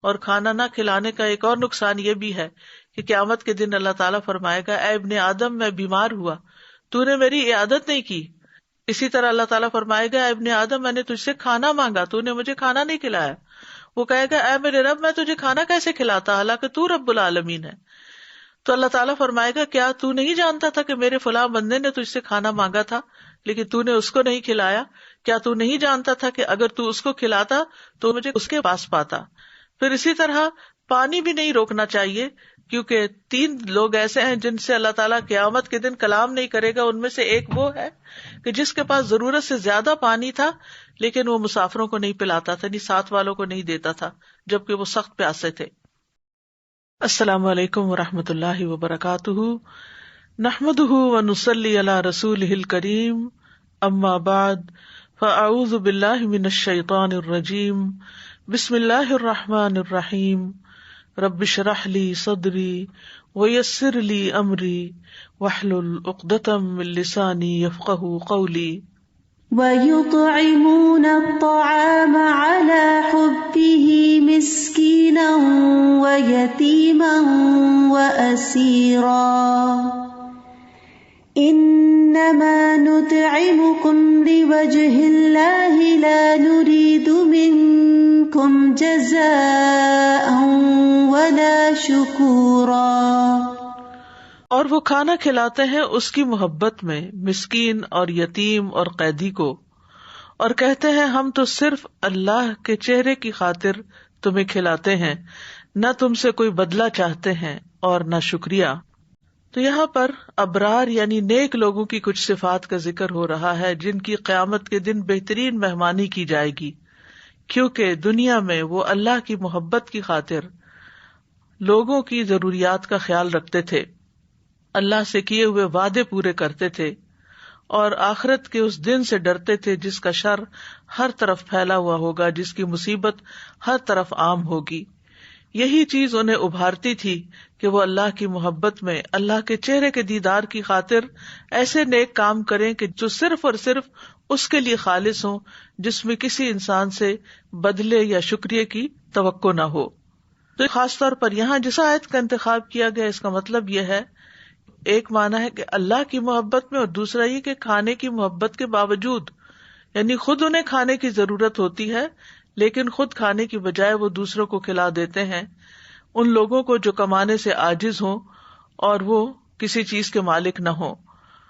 اور کھانا نہ کھلانے کا ایک اور نقصان یہ بھی ہے کہ قیامت کے دن اللہ تعالیٰ فرمائے گا اے ابن آدم میں بیمار ہوا، تو نے میری عیادت نہیں کی. اسی طرح اللہ تعالیٰ فرمائے گا اے ابن آدم میں نے تجھ سے کھانا مانگا، تو نے مجھے کھانا نہیں کھلایا. وہ کہے گا اے میرے رب میں تجھے کھانا کیسے کھلاتا حالانکہ تو رب العالمین ہے. تو اللہ تعالیٰ فرمائے گا کیا تو نہیں جانتا تھا کہ میرے فلاں بندے نے تجھ سے کھانا مانگا تھا لیکن تو نے اس کو نہیں کھلایا؟ کیا تو نہیں جانتا تھا کہ اگر تو اس کو کھلاتا تو مجھے اس کے پاس پاتا؟ پھر اسی طرح پانی بھی نہیں روکنا چاہیے، کیونکہ 3 لوگ ایسے ہیں جن سے اللہ تعالیٰ قیامت کے دن کلام نہیں کرے گا. ان میں سے ایک وہ ہے کہ جس کے پاس ضرورت سے زیادہ پانی تھا لیکن وہ مسافروں کو نہیں پلاتا تھا، یعنی ساتھ والوں کو نہیں دیتا تھا جبکہ وہ سخت پیاسے تھے. السلام علیکم ورحمۃ اللہ وبرکاتہ. نحمده ونصلی علی رسولہ الکریم، اما بعد فاعوذ باللہ من الشیطان الرجیم. بسم اللہ الرحمن الرحیم. رب اشرح لی صدری ویسر لی امری واحلل عقدۃ من لسانی یفقہوا قولی. وَيُطْعِمُونَ الطَّعَامَ عَلَى حُبِّهِ مِسْكِينًا وَيَتِيمًا وَأَسِيرًا إِنَّمَا نُطْعِمُكُمْ لِوَجْهِ اللَّهِ لَا نُرِيدُ مِنكُمْ جَزَاءً وَلَا شُكُورًا. اور وہ کھانا کھلاتے ہیں اس کی محبت میں مسکین اور یتیم اور قیدی کو، اور کہتے ہیں ہم تو صرف اللہ کے چہرے کی خاطر تمہیں کھلاتے ہیں، نہ تم سے کوئی بدلہ چاہتے ہیں اور نہ شکریہ. تو یہاں پر ابرار یعنی نیک لوگوں کی کچھ صفات کا ذکر ہو رہا ہے جن کی قیامت کے دن بہترین مہمانی کی جائے گی، کیونکہ دنیا میں وہ اللہ کی محبت کی خاطر لوگوں کی ضروریات کا خیال رکھتے تھے، اللہ سے کیے ہوئے وعدے پورے کرتے تھے، اور آخرت کے اس دن سے ڈرتے تھے جس کا شر ہر طرف پھیلا ہوا ہوگا، جس کی مصیبت ہر طرف عام ہوگی. یہی چیز انہیں ابھارتی تھی کہ وہ اللہ کی محبت میں اللہ کے چہرے کے دیدار کی خاطر ایسے نیک کام کریں کہ جو صرف اور صرف اس کے لیے خالص ہوں، جس میں کسی انسان سے بدلے یا شکریہ کی توقع نہ ہو. تو خاص طور پر یہاں جس آیت کا انتخاب کیا گیا اس کا مطلب یہ ہے، ایک معنی ہے کہ اللہ کی محبت میں، اور دوسرا یہ کہ کھانے کی محبت کے باوجود، یعنی خود انہیں کھانے کی ضرورت ہوتی ہے لیکن خود کھانے کی بجائے وہ دوسروں کو کھلا دیتے ہیں، ان لوگوں کو جو کمانے سے عاجز ہوں اور وہ کسی چیز کے مالک نہ ہوں.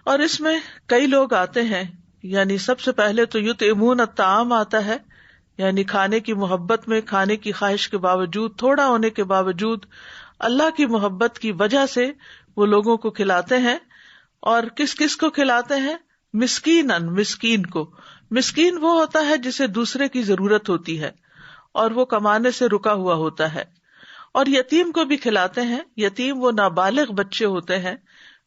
اور اس میں کئی لوگ آتے ہیں، یعنی سب سے پہلے تو یطعمون الطعام آتا ہے، یعنی کھانے کی محبت میں کھانے کی خواہش کے باوجود، تھوڑا ہونے کے باوجود اللہ کی محبت کی وجہ سے وہ لوگوں کو کھلاتے ہیں. اور کس کس کو کھلاتے ہیں؟ مسکیناً، مسکین کو. مسکین وہ ہوتا ہے جسے دوسرے کی ضرورت ہوتی ہے اور وہ کمانے سے رکا ہوا ہوتا ہے. اور یتیم کو بھی کھلاتے ہیں. یتیم وہ نابالغ بچے ہوتے ہیں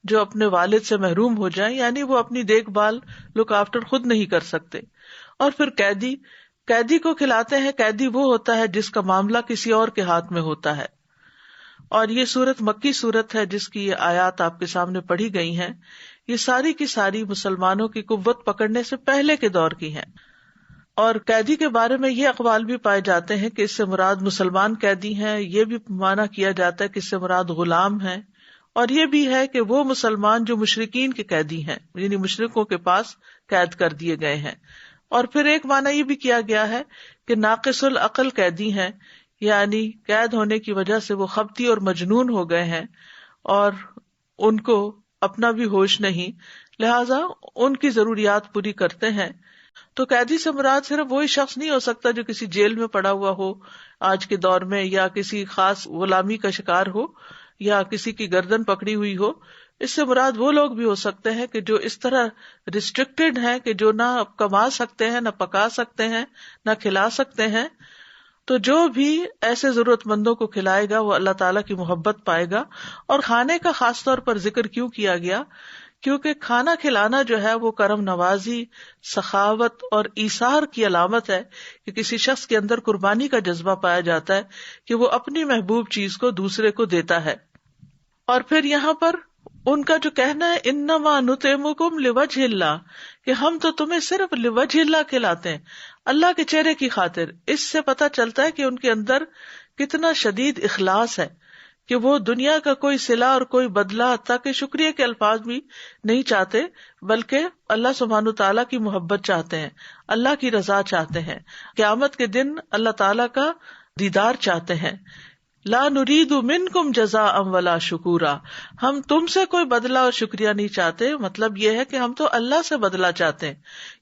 جو اپنے والد سے محروم ہو جائیں، یعنی وہ اپنی دیکھ بھال لک آفٹر خود نہیں کر سکتے. اور پھر قیدی، قیدی کو کھلاتے ہیں. قیدی وہ ہوتا ہے جس کا معاملہ کسی اور کے ہاتھ میں ہوتا ہے. اور یہ سورت مکی سورت ہے جس کی یہ آیات آپ کے سامنے پڑھی گئی ہیں، یہ ساری کی ساری مسلمانوں کی قوت پکڑنے سے پہلے کے دور کی ہیں. اور قیدی کے بارے میں یہ اقوال بھی پائے جاتے ہیں کہ اس سے مراد مسلمان قیدی ہیں، یہ بھی معنی کیا جاتا ہے کہ اس سے مراد غلام ہیں، اور یہ بھی ہے کہ وہ مسلمان جو مشرکین کے قیدی ہیں، یعنی مشرکوں کے پاس قید کر دیے گئے ہیں. اور پھر ایک معنی یہ بھی کیا گیا ہے کہ ناقص العقل قیدی ہیں، یعنی قید ہونے کی وجہ سے وہ خبتی اور مجنون ہو گئے ہیں اور ان کو اپنا بھی ہوش نہیں، لہذا ان کی ضروریات پوری کرتے ہیں. تو قیدی سے مراد صرف وہی شخص نہیں ہو سکتا جو کسی جیل میں پڑا ہوا ہو آج کے دور میں، یا کسی خاص غلامی کا شکار ہو، یا کسی کی گردن پکڑی ہوئی ہو. اس سے مراد وہ لوگ بھی ہو سکتے ہیں کہ جو اس طرح ریسٹرکٹیڈ ہیں کہ جو نہ کما سکتے ہیں، نہ پکا سکتے ہیں، نہ کھلا سکتے ہیں. تو جو بھی ایسے ضرورت مندوں کو کھلائے گا وہ اللہ تعالیٰ کی محبت پائے گا. اور کھانے کا خاص طور پر ذکر کیوں کیا گیا؟ کیونکہ کھانا کھلانا جو ہے وہ کرم نوازی، سخاوت اور ایثار کی علامت ہے کہ کسی شخص کے اندر قربانی کا جذبہ پایا جاتا ہے کہ وہ اپنی محبوب چیز کو دوسرے کو دیتا ہے. اور پھر یہاں پر ان کا جو کہنا ہے انما نطعمکم لوجہ اللہ، کہ ہم تو تمہیں صرف لوجہ اللہ کھلاتے ہیں، اللہ کے چہرے کی خاطر، اس سے پتہ چلتا ہے کہ ان کے اندر کتنا شدید اخلاص ہے کہ وہ دنیا کا کوئی صلہ اور کوئی بدلہ حتیٰ کہ شکریہ کے الفاظ بھی نہیں چاہتے، بلکہ اللہ سبحانہ تعالیٰ کی محبت چاہتے ہیں، اللہ کی رضا چاہتے ہیں، قیامت کے دن اللہ تعالیٰ کا دیدار چاہتے ہیں۔ لا نرید منکم جزاء ولا شکورا، ہم تم سے کوئی بدلہ اور شکریہ نہیں چاہتے، مطلب یہ ہے کہ ہم تو اللہ سے بدلہ چاہتے ہیں،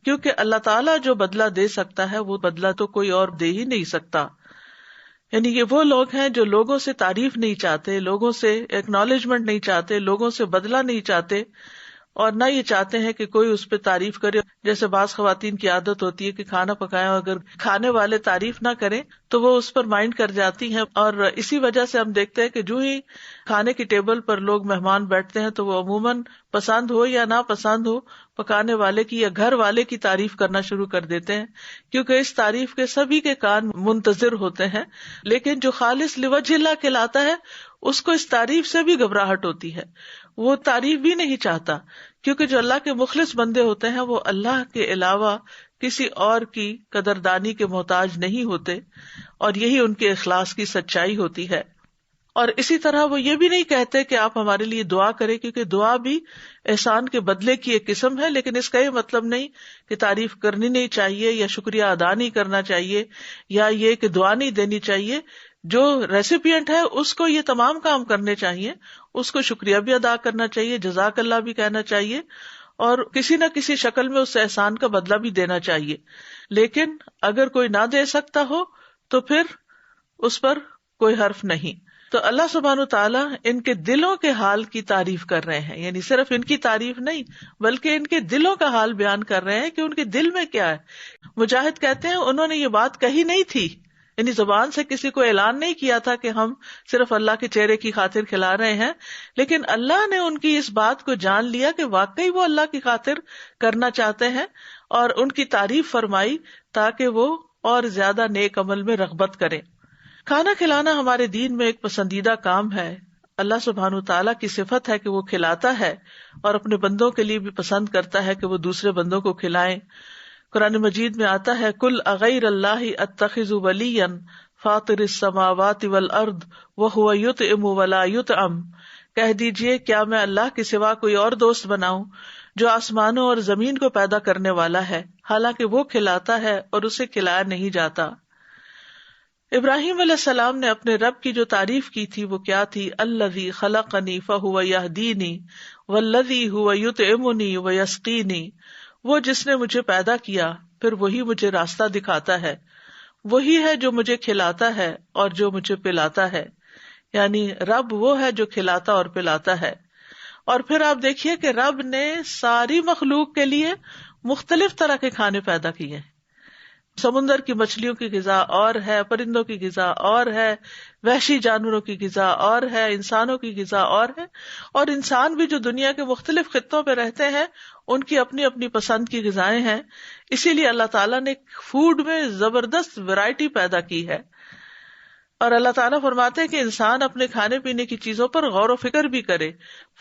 کیونکہ اللہ تعالیٰ جو بدلہ دے سکتا ہے وہ بدلہ تو کوئی اور دے ہی نہیں سکتا۔ یعنی یہ وہ لوگ ہیں جو لوگوں سے تعریف نہیں چاہتے، لوگوں سے ایکنالجمنٹ نہیں چاہتے، لوگوں سے بدلہ نہیں چاہتے، اور نہ یہ چاہتے ہیں کہ کوئی اس پہ تعریف کرے۔ جیسے بعض خواتین کی عادت ہوتی ہے کہ کھانا پکایا اگر کھانے والے تعریف نہ کریں تو وہ اس پر مائنڈ کر جاتی ہیں، اور اسی وجہ سے ہم دیکھتے ہیں کہ جو ہی کھانے کی ٹیبل پر لوگ مہمان بیٹھتے ہیں تو وہ عموماً پسند ہو یا نا پسند ہو پکانے والے کی یا گھر والے کی تعریف کرنا شروع کر دیتے ہیں، کیونکہ اس تعریف کے سبھی کے کان منتظر ہوتے ہیں۔ لیکن جو خالص لوجہ اللہ کہلاتا ہے اس کو اس تعریف سے بھی گھبراہٹ ہوتی ہے، وہ تعریف بھی نہیں چاہتا، کیونکہ جو اللہ کے مخلص بندے ہوتے ہیں وہ اللہ کے علاوہ کسی اور کی قدردانی کے محتاج نہیں ہوتے، اور یہی ان کے اخلاص کی سچائی ہوتی ہے۔ اور اسی طرح وہ یہ بھی نہیں کہتے کہ آپ ہمارے لیے دعا کریں، کیونکہ دعا بھی احسان کے بدلے کی ایک قسم ہے، لیکن اس کا یہ مطلب نہیں کہ تعریف کرنی نہیں چاہیے یا شکریہ ادا نہیں کرنا چاہیے یا یہ کہ دعا نہیں دینی چاہیے۔ جو ریسیپینٹ ہے اس کو یہ تمام کام کرنے چاہیے، اس کو شکریہ بھی ادا کرنا چاہیے، جزاک اللہ بھی کہنا چاہیے، اور کسی نہ کسی شکل میں اس احسان کا بدلہ بھی دینا چاہیے۔ لیکن اگر کوئی نہ دے سکتا ہو تو پھر اس پر کوئی حرف نہیں۔ تو اللہ سبحانہ تعالیٰ ان کے دلوں کے حال کی تعریف کر رہے ہیں، یعنی صرف ان کی تعریف نہیں بلکہ ان کے دلوں کا حال بیان کر رہے ہیں کہ ان کے دل میں کیا ہے۔ مجاہد کہتے ہیں انہوں نے یہ بات کہی نہیں تھی، یعنی زبان سے کسی کو اعلان نہیں کیا تھا کہ ہم صرف اللہ کے چہرے کی خاطر کھلا رہے ہیں، لیکن اللہ نے ان کی اس بات کو جان لیا کہ واقعی وہ اللہ کی خاطر کرنا چاہتے ہیں، اور ان کی تعریف فرمائی تاکہ وہ اور زیادہ نیک عمل میں رغبت کریں۔ کھانا کھلانا ہمارے دین میں ایک پسندیدہ کام ہے۔ اللہ سبحانہ تعالیٰ کی صفت ہے کہ وہ کھلاتا ہے، اور اپنے بندوں کے لیے بھی پسند کرتا ہے کہ وہ دوسرے بندوں کو کھلائیں۔ قرآن مجید میں آتا ہے قل اغیر اللہ اتخذ ولیا فاطر السماوات والارض وہو یطعم ولا یطعم، کہہ دیجئے کیا میں اللہ کے سوا کوئی اور دوست بناؤں جو آسمانوں اور زمین کو پیدا کرنے والا ہے، حالانکہ وہ کھلاتا ہے اور اسے کھلایا نہیں جاتا۔ ابراہیم علیہ السلام نے اپنے رب کی جو تعریف کی تھی وہ کیا تھی؟ الذی خلقنی فہو یہدینی والذی هو یطعمنی ویسقینی، وہ جس نے مجھے پیدا کیا پھر وہی مجھے راستہ دکھاتا ہے، وہی ہے جو مجھے کھلاتا ہے اور جو مجھے پلاتا ہے، یعنی رب وہ ہے جو کھلاتا اور پلاتا ہے۔ اور پھر آپ دیکھیے کہ رب نے ساری مخلوق کے لیے مختلف طرح کے کھانے پیدا کیے ہیں۔ سمندر کی مچھلیوں کی غذا اور ہے، پرندوں کی غذا اور ہے، وحشی جانوروں کی غذا اور ہے، انسانوں کی غذا اور ہے، اور انسان بھی جو دنیا کے مختلف خطوں پہ رہتے ہیں ان کی اپنی اپنی پسند کی غذائیں ہیں۔ اسی لیے اللہ تعالیٰ نے فوڈ میں زبردست ویرائٹی پیدا کی ہے، اور اللہ تعالیٰ فرماتے ہیں کہ انسان اپنے کھانے پینے کی چیزوں پر غور و فکر بھی کرے۔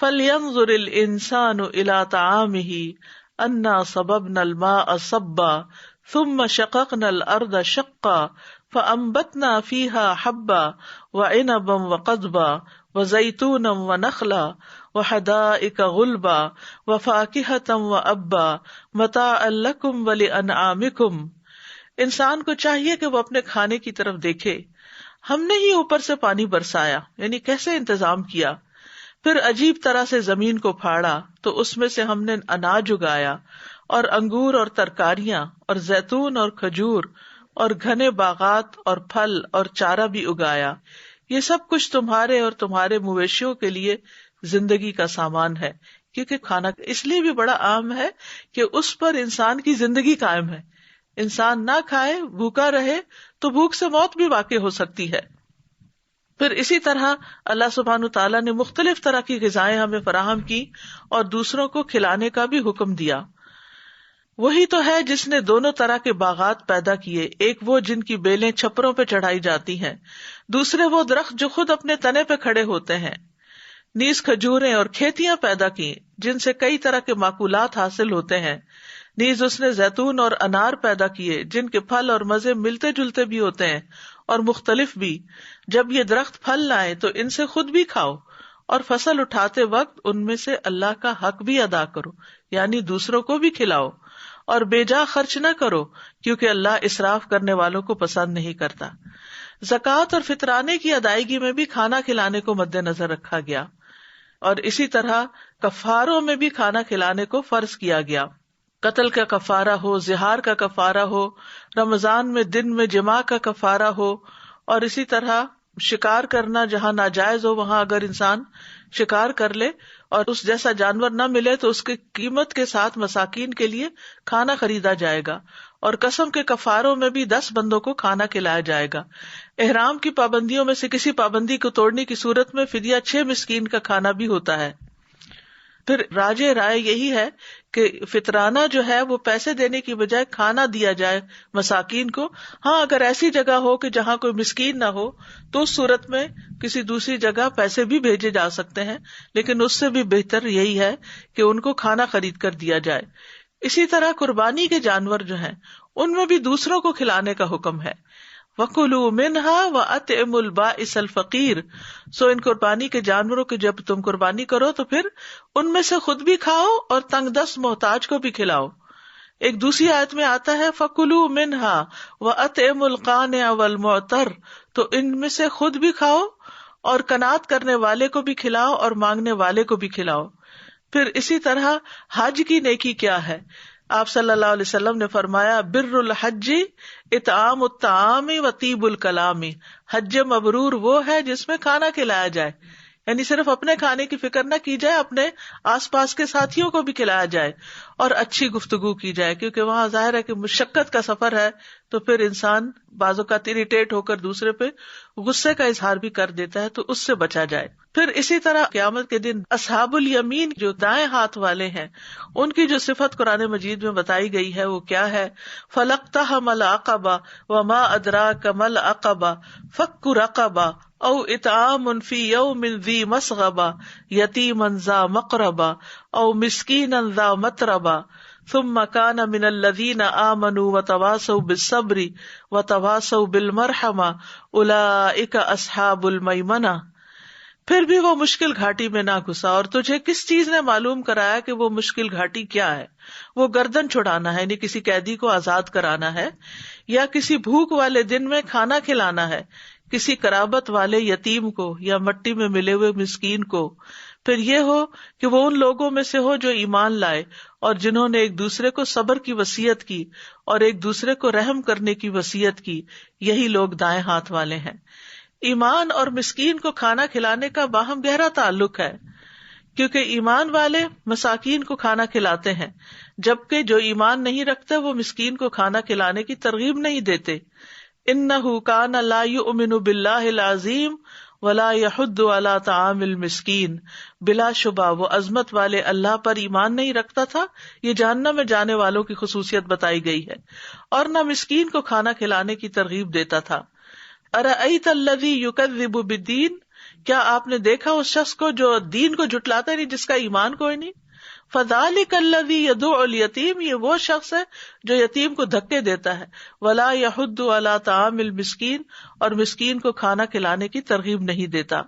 فَلْيَنظُرِ الْإِنسَانُ إِلَىٰ طَعَامِهِ أَنَّا صَبَبْنَا الْمَاءَ صَبًّا ثُمَّ شَقَقْنَا الْأَرْضَ شَقًّا فَأَنبَتْنَا فِيهَا حَبًّا وَعِنَبًا وَقَضْبًا وَزَيْتُونًا وَنَخْلًا وَحَدَائِقَ غُلْبًا وَفَاكِهَةً وَأَبًّا مَتَاعًا لَكُمْ وَلِأَنْعَامِكُمْ۔ انسان کو چاہیے کہ وہ اپنے کھانے کی طرف دیکھے۔ ہم نے ہی اوپر سے پانی برسایا، یعنی کیسے انتظام کیا، پھر عجیب طرح سے زمین کو پھاڑا تو اس میں سے ہم نے اناج اگایا، اور انگور اور ترکاریاں اور زیتون اور کھجور اور گھنے باغات اور پھل اور چارہ بھی اگایا۔ یہ سب کچھ تمہارے اور تمہارے مویشیوں کے لیے زندگی کا سامان ہے، کیونکہ کھانا اس لیے بھی بڑا عام ہے کہ اس پر انسان کی زندگی قائم ہے۔ انسان نہ کھائے بھوکا رہے تو بھوک سے موت بھی واقع ہو سکتی ہے۔ پھر اسی طرح اللہ سبحانہ تعالیٰ نے مختلف طرح کی غذائیں ہمیں فراہم کی اور دوسروں کو کھلانے کا بھی حکم دیا۔ وہی تو ہے جس نے دونوں طرح کے باغات پیدا کیے، ایک وہ جن کی بیلیں چھپروں پہ چڑھائی جاتی ہیں، دوسرے وہ درخت جو خود اپنے تنے پہ کھڑے ہوتے ہیں، نیز کھجوریں اور کھیتیاں پیدا کی جن سے کئی طرح کے معقولات حاصل ہوتے ہیں، نیز اس نے زیتون اور انار پیدا کیے جن کے پھل اور مزے ملتے جلتے بھی ہوتے ہیں، اور مختلف بھی. جب یہ درخت پھل لائیں تو ان سے خود بھی کھاؤ، اور فصل اٹھاتے وقت ان میں سے اللہ کا حق بھی ادا کرو، یعنی دوسروں کو بھی کھلاؤ، اور بے جا خرچ نہ کرو کیونکہ اللہ اسراف کرنے والوں کو پسند نہیں کرتا. زکوٰۃ اور فطرانے کی ادائیگی میں بھی کھانا کھلانے کو مد نظر رکھا گیا، اور اسی طرح کفاروں میں بھی کھانا کھلانے کو فرض کیا گیا. قتل کا کفارہ ہو، زہار کا کفارہ ہو، رمضان میں دن میں جماع کا کفارہ ہو، اور اسی طرح شکار کرنا جہاں ناجائز ہو وہاں اگر انسان شکار کر لے اور اس جیسا جانور نہ ملے تو اس کی قیمت کے ساتھ مساکین کے لیے کھانا خریدا جائے گا. اور قسم کے کفاروں میں بھی 10 بندوں کو کھانا کھلایا جائے گا. احرام کی پابندیوں میں سے کسی پابندی کو توڑنے کی صورت میں فدیہ 6 مسکین کا کھانا بھی ہوتا ہے. پھر راجح رائے یہی ہے کہ فطرانہ جو ہے وہ پیسے دینے کی بجائے کھانا دیا جائے مساکین کو. ہاں اگر ایسی جگہ ہو کہ جہاں کوئی مسکین نہ ہو تو اس صورت میں کسی دوسری جگہ پیسے بھی بھیجے جا سکتے ہیں، لیکن اس سے بھی بہتر یہی ہے کہ ان کو کھانا خرید کر دیا جائے. اسی طرح قربانی کے جانور جو ہیں ان میں بھی دوسروں کو کھلانے کا حکم ہے. وَكُلُوا مِنْهَا وَأَطْعِمُوا الْبَائِسَ الْفَقِيرَ. سو ان قربانی کے جانوروں کی جب تم قربانی کرو تو پھر ان میں سے خود بھی کھاؤ اور تنگ دست محتاج کو بھی کھلاؤ. ایک دوسری آیت میں آتا ہے فَكُلُوا مِنْهَا وَأَطْعِمُوا الْقَانِعَ وَالْمُعْتَرَّ. تو ان میں سے خود بھی کھاؤ اور قناعت کرنے والے کو بھی کھلاؤ اور مانگنے والے کو بھی کھلاؤ. پھر اسی طرح حج کی نیکی کیا ہے؟ آپ صلی اللہ علیہ وسلم نے فرمایا بر الحج اطعام الطعام و طیب الکلام. حج مبرور وہ ہے جس میں کھانا کھلایا جائے، یعنی صرف اپنے کھانے کی فکر نہ کی جائے، اپنے آس پاس کے ساتھیوں کو بھی کھلایا جائے اور اچھی گفتگو کی جائے، کیونکہ وہاں ظاہر ہے کہ مشقت کا سفر ہے تو پھر انسان بعض اوقات اریٹیٹ ہو کر دوسرے پہ غصے کا اظہار بھی کر دیتا ہے، تو اس سے بچا جائے. پھر اسی طرح قیامت کے دن اصحاب الیمین جو دائیں ہاتھ والے ہیں ان کی جو صفت قرآن مجید میں بتائی گئی ہے وہ کیا ہے؟ فَلَقْتَحَمَ الْعَقَبَةَ وَمَا أَدْرَاكَ مَا الْعَقَبَةُ فَكُّ رَقَبَةٍ او اطعام فی یوم ذی مسغبہ یتیما ذا مقربہ او مسکینا ذا متربہ ثم کان من الذین آمنوا وتواصوا بالصبر وتواصوا بالمرحمہ اولئک اصحاب المیمنہ. پھر بھی وہ مشکل گھاٹی میں نہ گھسا. اور تجھے کس چیز نے معلوم کرایا کہ وہ مشکل گھاٹی کیا ہے؟ وہ گردن چھڑانا ہے، یعنی کسی قیدی کو آزاد کرانا ہے، یا کسی بھوک والے دن میں کھانا کھلانا ہے کسی قرابت والے یتیم کو یا مٹی میں ملے ہوئے مسکین کو. پھر یہ ہو کہ وہ ان لوگوں میں سے ہو جو ایمان لائے اور جنہوں نے ایک دوسرے کو صبر کی وصیت کی اور ایک دوسرے کو رحم کرنے کی وصیت کی، یہی لوگ دائیں ہاتھ والے ہیں. ایمان اور مسکین کو کھانا کھلانے کا باہم گہرا تعلق ہے، کیونکہ ایمان والے مساکین کو کھانا کھلاتے ہیں، جبکہ جو ایمان نہیں رکھتے وہ مسکین کو کھانا کھلانے کی ترغیب نہیں دیتے. انہ کان لا یؤمن باللہ العظیم ولا یحض علی طعام المسکین. بلا شبہ وہ عظمت والے اللہ پر ایمان نہیں رکھتا تھا، یہ جہنم میں جانے والوں کی خصوصیت بتائی گئی ہے، اور نہ مسکین کو کھانا کھلانے کی ترغیب دیتا تھا. ارأیت الذی یکذب بالدین. کیا آپ نے دیکھا اس شخص کو جو دین کو جھٹلاتا نہیں، جس کا ایمان کوئی نہیں؟ فذلک الذی یدعو الیتیم. یہ وہ شخص ہے جو یتیم کو دھکے دیتا ہے. ولا یحض علی طعام المسکین. اور مسکین کو کھانا کھلانے کی ترغیب نہیں دیتا.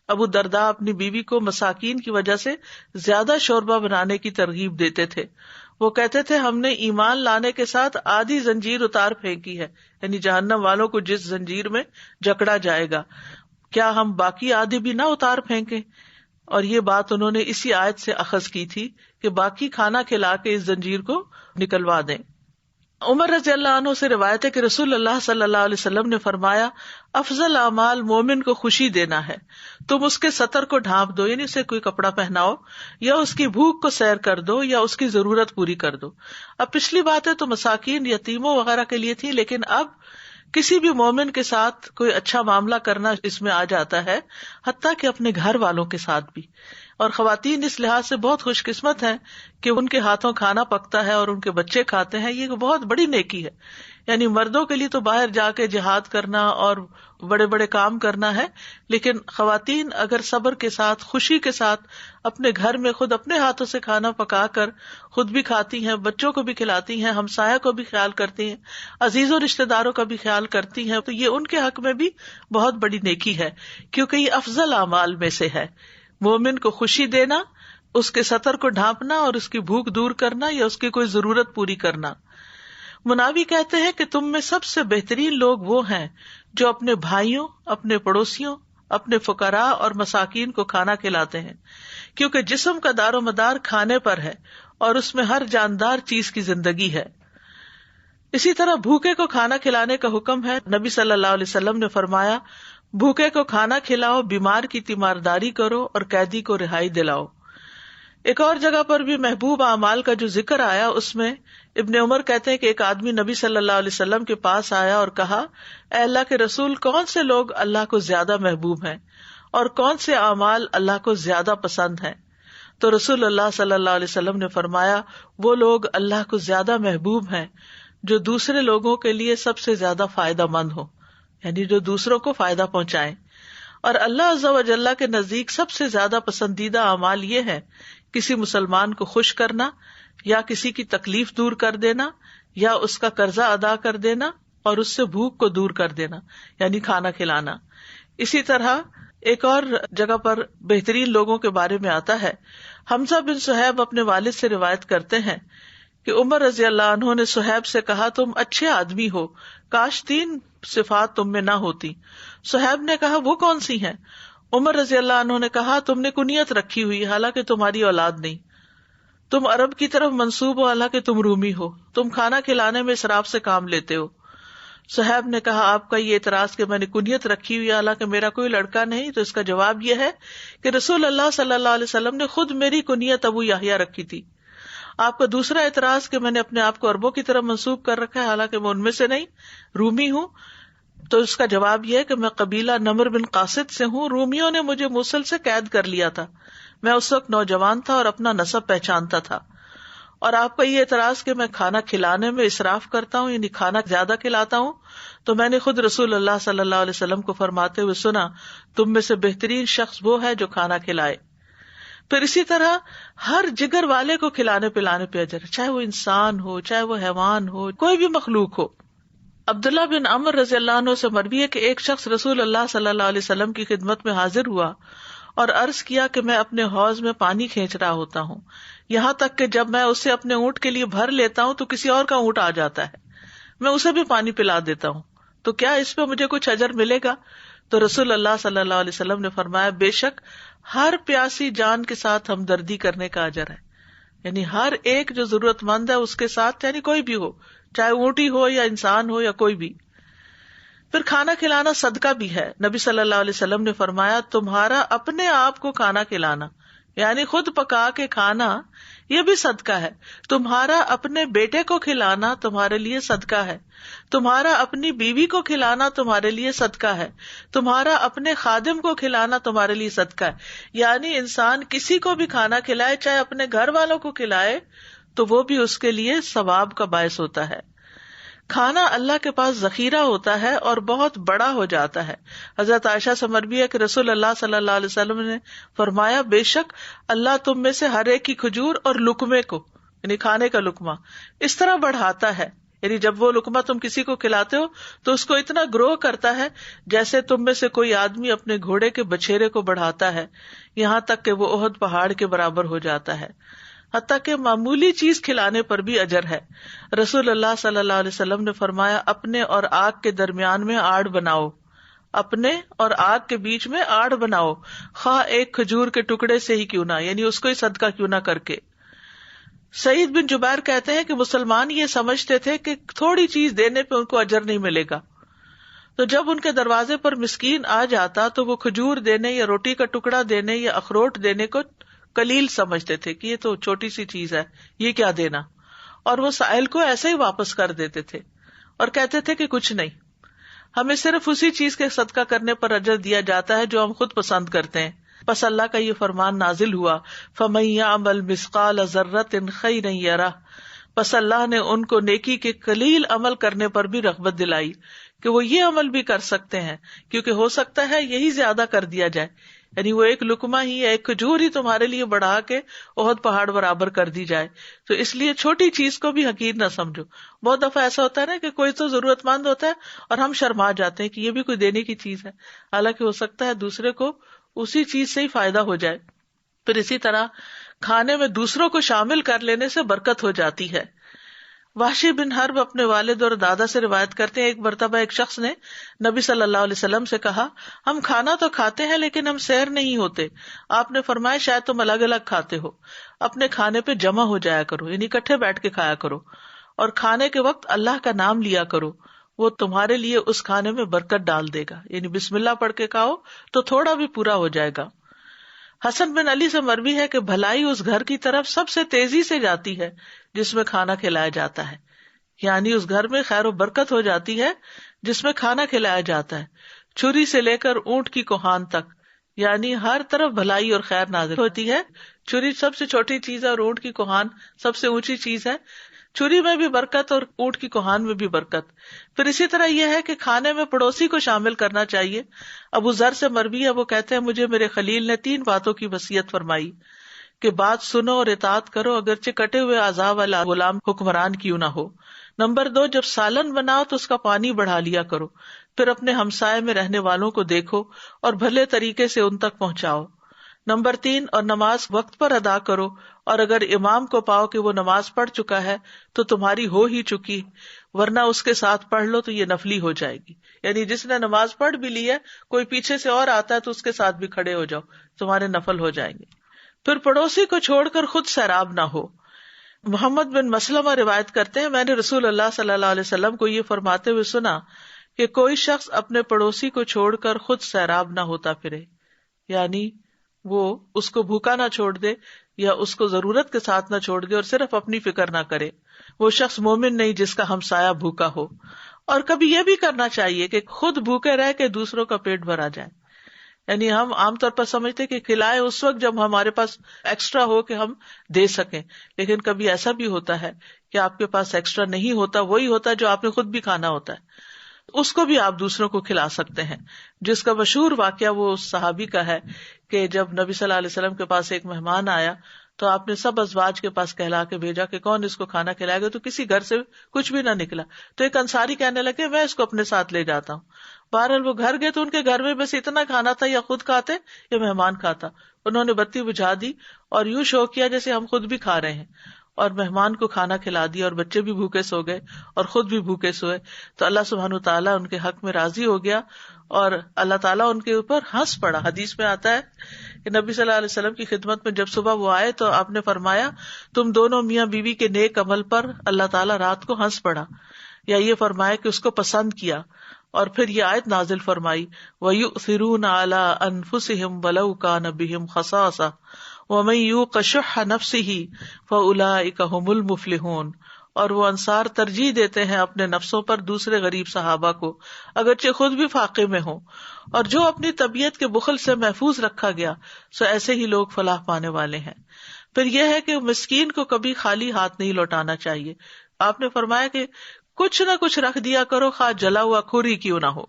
ابو درداء اپنی بیوی کو مساکین کی وجہ سے زیادہ شوربہ بنانے کی ترغیب دیتے تھے. وہ کہتے تھے ہم نے ایمان لانے کے ساتھ آدھی زنجیر اتار پھینکی ہے، یعنی جہنم والوں کو جس زنجیر میں جکڑا جائے گا، کیا ہم باقی آدھی بھی نہ اتار پھینکیں؟ اور یہ بات انہوں نے اسی آیت سے اخذ کی تھی کہ باقی کھانا کھلا کے اس زنجیر کو نکلوا دیں. عمر رضی اللہ عنہ سے روایت ہے کہ رسول اللہ صلی اللہ علیہ وسلم نے فرمایا افضل اعمال مومن کو خوشی دینا ہے. تم اس کے سطر کو ڈھانپ دو، یعنی اسے کوئی کپڑا پہناؤ، یا اس کی بھوک کو سیر کر دو، یا اس کی ضرورت پوری کر دو. اب پچھلی بات ہے تو مساکین یتیموں وغیرہ کے لیے تھی، لیکن اب کسی بھی مومن کے ساتھ کوئی اچھا معاملہ کرنا اس میں آ جاتا ہے، حتیٰ کہ اپنے گھر والوں کے ساتھ بھی. اور خواتین اس لحاظ سے بہت خوش قسمت ہیں کہ ان کے ہاتھوں کھانا پکتا ہے اور ان کے بچے کھاتے ہیں. یہ بہت بڑی نیکی ہے. یعنی مردوں کے لیے تو باہر جا کے جہاد کرنا اور بڑے بڑے کام کرنا ہے، لیکن خواتین اگر صبر کے ساتھ، خوشی کے ساتھ اپنے گھر میں خود اپنے ہاتھوں سے کھانا پکا کر خود بھی کھاتی ہیں، بچوں کو بھی کھلاتی ہیں، ہمسایہ کو بھی خیال کرتی ہیں، عزیز و رشتہ داروں کا بھی خیال کرتی ہیں، تو یہ ان کے حق میں بھی بہت بڑی نیکی ہے، کیونکہ یہ افضل اعمال میں سے ہے. مومن کو خوشی دینا، اس کے سطر کو ڈھانپنا اور اس کی بھوک دور کرنا یا اس کی کوئی ضرورت پوری کرنا. مناوی کہتے ہیں کہ تم میں سب سے بہترین لوگ وہ ہیں جو اپنے بھائیوں، اپنے پڑوسیوں، اپنے فقراء اور مساکین کو کھانا کھلاتے ہیں، کیونکہ جسم کا دار و مدار کھانے پر ہے اور اس میں ہر جاندار چیز کی زندگی ہے. اسی طرح بھوکے کو کھانا کھلانے کا حکم ہے. نبی صلی اللہ علیہ وسلم نے فرمایا، بھوکے کو کھانا کھلاؤ، بیمار کی تیمارداری کرو اور قیدی کو رہائی دلاؤ. ایک اور جگہ پر بھی محبوب اعمال کا جو ذکر آیا، اس میں ابن عمر کہتے ہیں کہ ایک آدمی نبی صلی اللہ علیہ وسلم کے پاس آیا اور کہا، اے اللہ کے رسول، کون سے لوگ اللہ کو زیادہ محبوب ہیں اور کون سے اعمال اللہ کو زیادہ پسند ہیں؟ تو رسول اللہ صلی اللہ علیہ وسلم نے فرمایا، وہ لوگ اللہ کو زیادہ محبوب ہیں جو دوسرے لوگوں کے لیے سب سے زیادہ فائدہ مند ہو، یعنی جو دوسروں کو فائدہ پہنچائیں. اور اللہ عز و جل کے نزدیک سب سے زیادہ پسندیدہ اعمال یہ ہے، کسی مسلمان کو خوش کرنا یا کسی کی تکلیف دور کر دینا یا اس کا قرضہ ادا کر دینا اور اس سے بھوک کو دور کر دینا، یعنی کھانا کھلانا. اسی طرح ایک اور جگہ پر بہترین لوگوں کے بارے میں آتا ہے. حمزہ بن صہیب اپنے والد سے روایت کرتے ہیں کہ عمر رضی اللہ عنہ نے صہیب سے کہا، تم اچھے آدمی ہو، کاش 3 صفات تم میں نہ ہوتی. صہیب نے کہا، وہ کون سی ہیں؟ عمر رضی اللہ عنہ نے کہا، تم نے کنیت رکھی ہوئی حالانکہ تمہاری اولاد نہیں، تم عرب کی طرف منسوب ہو حالانکہ تم رومی ہو، تم کھانا کھلانے میں اسراف سے کام لیتے ہو. صہیب نے کہا، آپ کا یہ اعتراض کہ میں نے کنیت رکھی ہوئی حالانکہ میرا کوئی لڑکا نہیں، تو اس کا جواب یہ ہے کہ رسول اللہ صلی اللہ علیہ وسلم نے خود میری کنیت ابو یحییٰ رکھی تھی. آپ کا دوسرا اعتراض کہ میں نے اپنے آپ کو عربوں کی طرف منسوب کر رکھا ہے حالانکہ میں ان میں سے نہیں، رومی ہوں، تو اس کا جواب یہ ہے کہ میں قبیلہ نمر بن قاصد سے ہوں. رومیوں نے مجھے موصل سے قید کر لیا تھا، میں اس وقت نوجوان تھا اور اپنا نسب پہچانتا تھا. اور آپ کا یہ اعتراض کہ میں کھانا کھلانے میں اسراف کرتا ہوں، یعنی کھانا زیادہ کھلاتا ہوں، تو میں نے خود رسول اللہ صلی اللہ علیہ وسلم کو فرماتے ہوئے سنا، تم میں سے بہترین شخص وہ ہے جو کھانا کھلائے. پھر اسی طرح ہر جگر والے کو کھلانے پلانے پہ اجر، چاہے وہ انسان ہو، چاہے وہ حیوان ہو، کوئی بھی مخلوق ہو. عبداللہ بن عمر رضی اللہ عنہ سے مروی ہے کہ ایک شخص رسول اللہ صلی اللہ علیہ وسلم کی خدمت میں حاضر ہوا اور عرض کیا کہ میں اپنے حوض میں پانی کھینچ رہا ہوتا ہوں، یہاں تک کہ جب میں اسے اپنے اونٹ کے لیے بھر لیتا ہوں تو کسی اور کا اونٹ آ جاتا ہے، میں اسے بھی پانی پلا دیتا ہوں، تو کیا اس پہ مجھے کچھ اجر ملے گا؟ تو رسول اللہ صلی اللہ علیہ وسلم نے فرمایا، بے شک ہر پیاسی جان کے ساتھ ہمدردی کرنے کا اجر ہے، یعنی ہر ایک جو ضرورت مند ہے اس کے ساتھ، یعنی کوئی بھی ہو، چاہے اونٹی ہو یا انسان ہو یا کوئی بھی. پھر کھانا کھلانا صدقہ بھی ہے. نبی صلی اللہ علیہ وسلم نے فرمایا، تمہارا اپنے آپ کو کھانا کھلانا، یعنی خود پکا کے کھانا، یہ بھی صدقہ ہے. تمہارا اپنے بیٹے کو کھلانا تمہارے لیے صدقہ ہے. تمہارا اپنی بیوی کو کھلانا تمہارے لیے صدقہ ہے. تمہارا اپنے خادم کو کھلانا تمہارے لیے صدقہ ہے. یعنی انسان کسی کو بھی کھانا کھلائے، چاہے اپنے گھر والوں کو کھلائے، تو وہ بھی اس کے لیے ثواب کا باعث ہوتا ہے. کھانا اللہ کے پاس ذخیرہ ہوتا ہے اور بہت بڑا ہو جاتا ہے. حضرت عائشہ سے مروی ہے کہ رسول اللہ صلی اللہ علیہ وسلم نے فرمایا، بے شک اللہ تم میں سے ہر ایک کی کھجور اور لقمے کو، یعنی کھانے کا لقمہ، اس طرح بڑھاتا ہے، یعنی جب وہ لقمہ تم کسی کو کھلاتے ہو تو اس کو اتنا گرو کرتا ہے جیسے تم میں سے کوئی آدمی اپنے گھوڑے کے بچھیرے کو بڑھاتا ہے، یہاں تک کہ وہ احد پہاڑ کے برابر ہو جاتا ہے. حتیٰ کہ معمولی چیز کھلانے پر بھی اجر ہے. رسول اللہ صلی اللہ علیہ وسلم نے فرمایا، اپنے اور آگ کے درمیان میں آڑ بناؤ، اپنے اور آگ کے بیچ میں آڑ بناؤ، خواہ ایک کھجور کے ٹکڑے سے ہی کیوں نہ، یعنی اس کو ہی صدقہ کیوں نہ کر کے. سعید بن جبیر کہتے ہیں کہ مسلمان یہ سمجھتے تھے کہ تھوڑی چیز دینے پہ ان کو اجر نہیں ملے گا، تو جب ان کے دروازے پر مسکین آ جاتا تو وہ کھجور دینے یا روٹی کا ٹکڑا دینے یا اخروٹ دینے کو قلیل سمجھتے تھے کہ یہ تو چھوٹی سی چیز ہے، یہ کیا دینا، اور وہ سائل کو ایسے ہی واپس کر دیتے تھے اور کہتے تھے کہ کچھ نہیں، ہمیں صرف اسی چیز کے صدقہ کرنے پر اجر دیا جاتا ہے جو ہم خود پسند کرتے ہیں. پس اللہ کا یہ فرمان نازل ہوا فَمَن يَعْمَلْ مِثْقَالَ ذَرَّةٍ خَيْرًا يَرَهُ، پس اللہ نے ان کو نیکی کے قلیل عمل کرنے پر بھی رغبت دلائی کہ وہ یہ عمل بھی کر سکتے ہیں، کیونکہ ہو سکتا ہے یہی زیادہ کر دیا جائے، یعنی وہ ایک لقمہ ہی یا ایک کھجور ہی تمہارے لیے بڑھا کے احد پہاڑ برابر کر دی جائے، تو اس لیے چھوٹی چیز کو بھی حقیر نہ سمجھو۔ بہت دفعہ ایسا ہوتا ہے نا کہ کوئی تو ضرورت مند ہوتا ہے اور ہم شرما جاتے ہیں کہ یہ بھی کوئی دینے کی چیز ہے، حالانکہ ہو سکتا ہے دوسرے کو اسی چیز سے ہی فائدہ ہو جائے۔ پھر اسی طرح کھانے میں دوسروں کو شامل کر لینے سے برکت ہو جاتی ہے۔ وحشی بن حرب اپنے والد اور دادا سے روایت کرتے ہیں، ایک مرتبہ ایک شخص نے نبی صلی اللہ علیہ وسلم سے کہا، ہم کھانا تو کھاتے ہیں لیکن ہم سیر نہیں ہوتے۔ آپ نے فرمایا، شاید تم الگ الگ کھاتے ہو، اپنے کھانے پہ جمع ہو جایا کرو، یعنی اکٹھے بیٹھ کے کھایا کرو، اور کھانے کے وقت اللہ کا نام لیا کرو، وہ تمہارے لیے اس کھانے میں برکت ڈال دے گا، یعنی بسم اللہ پڑھ کے کھاؤ تو تھوڑا بھی پورا ہو جائے گا۔ حسن بن علی سے مروی ہے کہ بھلائی اس گھر کی طرف سب سے تیزی سے جاتی ہے جس میں کھانا کھلایا جاتا ہے، یعنی اس گھر میں خیر و برکت ہو جاتی ہے جس میں کھانا کھلایا جاتا ہے، چھری سے لے کر اونٹ کی کوہان تک، یعنی ہر طرف بھلائی اور خیر نازل ہوتی ہے۔ چھری سب سے چھوٹی چیز ہے اور اونٹ کی کوہان سب سے اونچی چیز ہے، چھری میں بھی برکت اور اونٹ کی کوہان میں بھی برکت۔ پھر اسی طرح یہ ہے کہ کھانے میں پڑوسی کو شامل کرنا چاہیے۔ ابو ذر سے مروی ہے، وہ کہتے ہیں، مجھے میرے خلیل نے 3 باتوں کی وصیت فرمائی کہ بات سنو اور اطاعت کرو، اگرچہ کٹے ہوئے اعضاء والا غلام حکمران کیوں نہ ہو۔ نمبر 2، جب سالن بناؤ تو اس کا پانی بڑھا لیا کرو، پھر اپنے ہمسائے میں رہنے والوں کو دیکھو اور بھلے طریقے سے ان تک پہنچاؤ۔ نمبر 3، اور نماز وقت پر ادا کرو، اور اگر امام کو پاؤ کہ وہ نماز پڑھ چکا ہے تو تمہاری ہو ہی چکی، ورنہ اس کے ساتھ پڑھ لو تو یہ نفلی ہو جائے گی، یعنی جس نے نماز پڑھ بھی لی ہے کوئی پیچھے سے اور آتا ہے تو اس کے ساتھ بھی کھڑے ہو جاؤ، تمہارے نفل ہو جائیں گے۔ پھر پڑوسی کو چھوڑ کر خود سیراب نہ ہو۔ محمد بن مسلمہ روایت کرتے ہیں، میں نے رسول اللہ صلی اللہ علیہ وسلم کو یہ فرماتے ہوئے سنا کہ کوئی شخص اپنے پڑوسی کو چھوڑ کر خود سیراب نہ ہوتا پھرے، یعنی وہ اس کو بھوکا نہ چھوڑ دے یا اس کو ضرورت کے ساتھ نہ چھوڑ دے اور صرف اپنی فکر نہ کرے، وہ شخص مومن نہیں جس کا ہمسایہ بھوکا ہو۔ اور کبھی یہ بھی کرنا چاہیے کہ خود بھوکے رہ کے دوسروں کا پیٹ بھرا جائے، یعنی ہم عام طور پر سمجھتے کہ کھلائے اس وقت جب ہمارے پاس ایکسٹرا ہو کہ ہم دے سکیں، لیکن کبھی ایسا بھی ہوتا ہے کہ آپ کے پاس ایکسٹرا نہیں ہوتا، وہی ہوتا ہے جو آپ نے خود بھی کھانا ہوتا ہے، اس کو بھی آپ دوسروں کو کھلا سکتے ہیں۔ جس کا مشہور واقعہ وہ اس صحابی کا ہے کہ جب نبی صلی اللہ علیہ وسلم کے پاس ایک مہمان آیا تو آپ نے سب ازواج کے پاس کہلا کے بھیجا کہ کون اس کو کھانا کھلائے گا، تو کسی گھر سے کچھ بھی نہ نکلا، تو ایک انصاری کہنے لگے میں اس کو اپنے ساتھ لے جاتا ہوں۔ بہرحال وہ گھر گئے تو ان کے گھر میں بس اتنا کھانا تھا، یا خود کھاتے یا مہمان کھاتا۔ انہوں نے بتی بجھا دی اور یوں شو کیا جیسے ہم خود بھی کھا رہے ہیں، اور مہمان کو کھانا کھلا دیا، اور بچے بھی بھوکے سو گئے اور خود بھی بھوکے سوئے۔ تو اللہ سبحانہ تعالیٰ ان کے حق میں راضی ہو گیا اور اللہ تعالیٰ ان کے اوپر ہنس پڑا۔ حدیث میں آتا ہے کہ نبی صلی اللہ علیہ وسلم کی خدمت میں جب صبح وہ آئے تو آپ نے فرمایا تم دونوں میاں بیوی کے نیک عمل پر اللہ تعالیٰ رات کو ہنس پڑا، یا یہ فرمایا کہ اس کو پسند کیا۔ اور پھر یہ آیت نازل فرمائی وَيُؤْثِرُونَ عَلَىٰ أَنفُسِهِمْ وَلَوْ كَانَ بِهِمْ خَصَاصَةٌ وَمَن يُوقَ شُحَّ نَفْسِهِ فَأُولَٰئِكَ هُمُ الْمُفْلِحُونَ۔ اور وہ انصار ترجیح دیتے ہیں اپنے نفسوں پر دوسرے غریب صحابہ کو، اگرچہ خود بھی فاقے میں ہوں، اور جو اپنی طبیعت کے بخل سے محفوظ رکھا گیا سو ایسے ہی لوگ فلاح پانے والے ہیں۔ پھر یہ ہے کہ مسکین کو کبھی خالی ہاتھ نہیں لوٹانا چاہیے۔ آپ نے فرمایا کہ کچھ نہ کچھ رکھ دیا کرو، خواہ جلا ہوا کھوری کیوں نہ ہو۔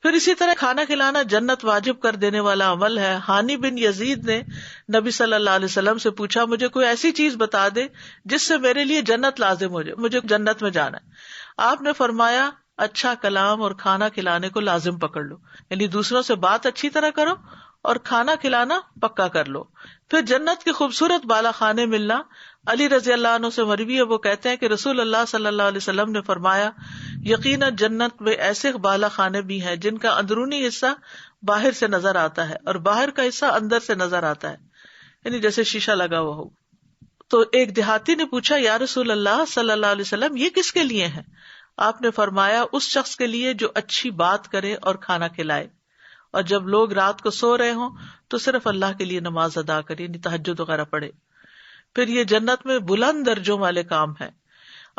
پھر اسی طرح کھانا کھلانا جنت واجب کر دینے والا عمل ہے۔ ہانی بن یزید نے نبی صلی اللہ علیہ وسلم سے پوچھا مجھے کوئی ایسی چیز بتا دے جس سے میرے لیے جنت لازم ہو جائے، مجھے جنت میں جانا ہے۔ آپ نے فرمایا اچھا کلام اور کھانا کھلانے کو لازم پکڑ لو، یعنی دوسروں سے بات اچھی طرح کرو اور کھانا کھلانا پکا کر لو۔ پھر جنت کے خوبصورت بالا خانے ملنا۔ علی رضی اللہ عنہ سے مروی ہے، وہ کہتے ہیں کہ رسول اللہ صلی اللہ علیہ وسلم نے فرمایا یقیناً جنت میں ایسے بالا خانے بھی ہیں جن کا اندرونی حصہ باہر سے نظر آتا ہے اور باہر کا حصہ اندر سے نظر آتا ہے، یعنی جیسے شیشہ لگا ہوا ہو۔ تو ایک دیہاتی نے پوچھا یا رسول اللہ صلی اللہ علیہ وسلم یہ کس کے لیے ہیں؟ آپ نے فرمایا اس شخص کے لیے جو اچھی بات کرے اور کھانا کھلائے، اور جب لوگ رات کو سو رہے ہوں تو صرف اللہ کے لیے نماز ادا کرے، یعنی تہجد وغیرہ پڑھے۔ پھر یہ جنت میں بلند درجوں والے کام ہیں۔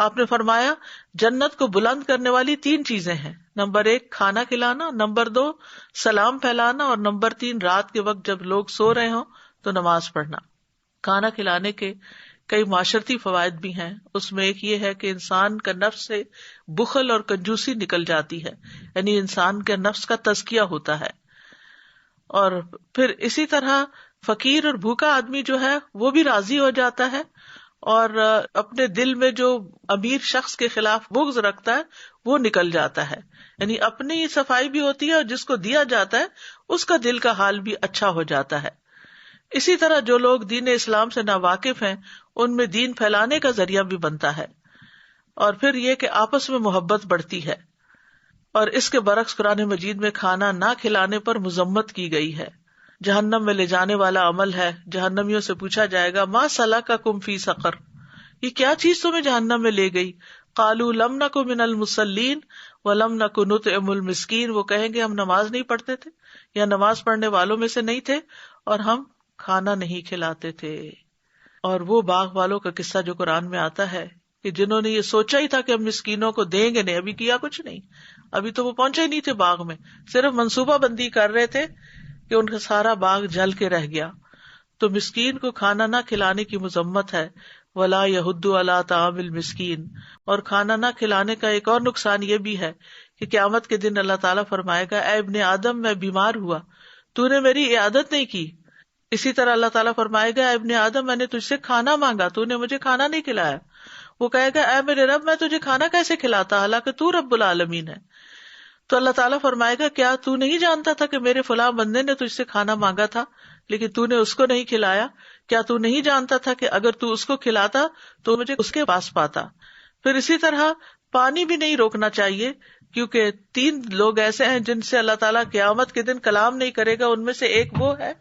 آپ نے فرمایا جنت کو بلند کرنے والی 3 چیزیں ہیں، نمبر 1 کھانا کھلانا، نمبر 2 سلام پھیلانا، اور نمبر 3 رات کے وقت جب لوگ سو رہے ہوں تو نماز پڑھنا۔ کھانا کھلانے کے کئی معاشرتی فوائد بھی ہیں، اس میں ایک یہ ہے کہ انسان کا نفس سے بخل اور کنجوسی نکل جاتی ہے، یعنی انسان کے نفس کا تزکیہ ہوتا ہے، اور پھر اسی طرح فقیر اور بھوکا آدمی جو ہے وہ بھی راضی ہو جاتا ہے، اور اپنے دل میں جو امیر شخص کے خلاف بغض رکھتا ہے وہ نکل جاتا ہے، یعنی اپنی صفائی بھی ہوتی ہے اور جس کو دیا جاتا ہے اس کا دل کا حال بھی اچھا ہو جاتا ہے۔ اسی طرح جو لوگ دین اسلام سے ناواقف ہیں ان میں دین پھیلانے کا ذریعہ بھی بنتا ہے، اور پھر یہ کہ آپس میں محبت بڑھتی ہے، اور اس کے برعکس قرآن مجید میں کھانا نہ کھلانے پر مذمت کی گئی ہے۔ جہنم میں لے جانے والا عمل ہے، جہنمیوں سے پوچھا جائے گا ما سلککم فی سقر، یہ کیا چیز تمہیں جہنم میں لے گئی؟ قالوا لم نک من المصلین ولم نک نطعم المسکین، وہ کہیں گے ہم نماز نہیں پڑھتے تھے یا نماز پڑھنے والوں میں سے نہیں تھے اور ہم کھانا نہیں کھلاتے تھے۔ اور وہ باغ والوں کا قصہ جو قرآن میں آتا ہے کہ جنہوں نے یہ سوچا ہی تھا کہ ہم مسکینوں کو دیں گے، نہیں ابھی کیا کچھ نہیں، ابھی تو وہ پہنچے ہی نہیں تھے باغ میں، صرف منصوبہ بندی کر رہے تھے کہ ان کا سارا باغ جل کے رہ گیا۔ تو مسکین کو کھانا نہ کھلانے کی مذمت ہے، ولا یحض علی طعام المسکین، اور کھانا نہ کھلانے کا ایک اور نقصان یہ بھی ہے کہ قیامت کے دن اللہ تعالیٰ فرمائے گا اے ابن آدم میں بیمار ہوا، تو نے میری عیادت نہیں کی۔ اسی طرح اللہ تعالیٰ فرمائے گا اے ابن آدم میں نے تجھ سے کھانا مانگا، تو نے مجھے کھانا نہیں کھلایا۔ وہ کہے گا اے میرے رب میں تجھے کھانا کیسے کھلاتا حالانکہ تو رب العالمین ہے۔ تو اللہ تعالیٰ فرمائے گا کیا تو نہیں جانتا تھا کہ میرے فلاں بندے نے تجھ سے کھانا مانگا تھا لیکن تو نے اس کو نہیں کھلایا؟ کیا تو نہیں جانتا تھا کہ اگر تو اس کو کھلاتا تو مجھے اس کے پاس پاتا؟ پھر اسی طرح پانی بھی نہیں روکنا چاہیے، کیونکہ 3 لوگ ایسے ہیں جن سے اللہ تعالیٰ قیامت کے دن کلام نہیں کرے گا۔ ان میں سے ایک وہ ہے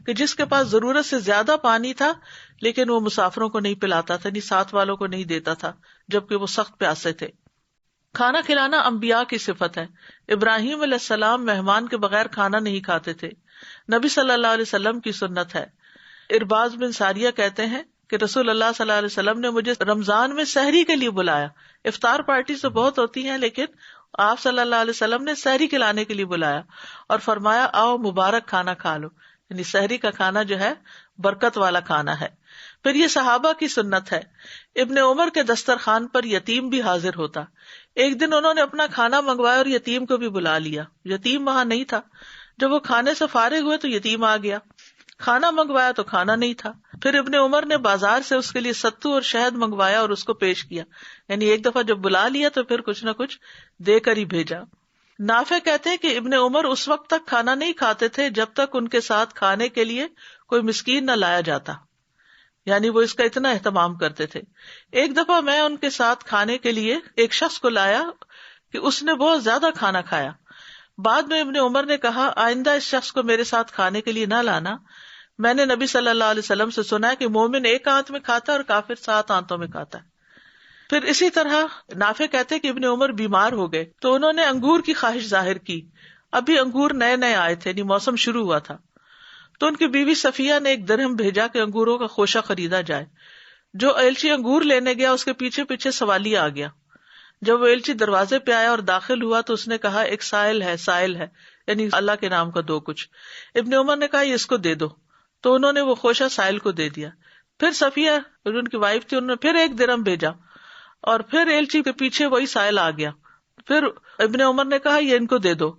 کہ جس کے پاس ضرورت سے زیادہ پانی تھا لیکن وہ مسافروں کو نہیں پلاتا تھا، یعنی ساتھ والوں کو نہیں دیتا تھا جبکہ وہ سخت پیاسے تھے۔ کھانا کھلانا انبیاء کی صفت ہے۔ ابراہیم علیہ السلام مہمان کے بغیر کھانا نہیں کھاتے تھے، نبی صلی اللہ علیہ وسلم کی سنت ہے۔ ارباز بن ساریہ کہتے ہیں کہ رسول اللہ صلی اللہ علیہ وسلم نے مجھے رمضان میں سحری کے لیے بلایا، افطار پارٹی تو بہت ہوتی ہیں لیکن آپ صلی اللہ علیہ وسلم نے سحری کھلانے کے لیے بلایا اور فرمایا آؤ مبارک کھانا کھا لو، یعنی سحری کا کھانا جو ہے برکت والا کھانا ہے۔ پھر یہ صحابہ کی سنت ہے۔ ابن عمر کے دسترخوان پر یتیم بھی حاضر ہوتا۔ ایک دن انہوں نے اپنا کھانا منگوایا اور یتیم کو بھی بلا لیا، یتیم وہاں نہیں تھا۔ جب وہ کھانے سے فارغ ہوئے تو یتیم آ گیا، کھانا منگوایا تو کھانا نہیں تھا۔ پھر ابن عمر نے بازار سے اس کے لیے ستو اور شہد منگوایا اور اس کو پیش کیا، یعنی ایک دفعہ جب بلا لیا تو پھر کچھ نہ کچھ دے کر ہی بھیجا۔ نافع کہتے ہیں کہ ابن عمر اس وقت تک کھانا نہیں کھاتے تھے جب تک ان کے ساتھ کھانے کے لیے کوئی مسکین نہ لایا جاتا، یعنی وہ اس کا اتنا اہتمام کرتے تھے۔ ایک دفعہ میں ان کے ساتھ کھانے کے لیے ایک شخص کو لایا کہ اس نے بہت زیادہ کھانا کھایا۔ بعد میں ابن عمر نے کہا آئندہ اس شخص کو میرے ساتھ کھانے کے لیے نہ لانا، میں نے نبی صلی اللہ علیہ وسلم سے سنا ہے کہ مومن ایک آنت میں کھاتا ہے اور کافر 7 آنتوں میں کھاتا ہے۔ پھر اسی طرح نافع کہتے کہ ابن عمر بیمار ہو گئے تو انہوں نے انگور کی خواہش ظاہر کی، ابھی انگور نئے نئے آئے تھے، یعنی موسم شروع ہوا تھا۔ تو ان کی بیوی صفیہ نے ایک درہم بھیجا کہ انگوروں کا خوشہ خریدا جائے۔ جو ایلچی انگور لینے گیا اس کے پیچھے پیچھے سوالی آ گیا۔ جب وہ ایلچی دروازے پہ آیا اور داخل ہوا تو اس نے کہا ایک سائل ہے، یعنی اللہ کے نام کا دو کچھ۔ ابن عمر نے کہا یہ اس کو دے دو، تو انہوں نے وہ خوشہ سائل کو دے دیا۔ پھر صفیہ ان کی وائف تھی، انہوں نے پھر ایک درہم بھیجا اور پھر ایلچی کے پیچھے وہی سائل آ گیا۔ پھر ابن عمر نے کہا یہ ان کو دے دو،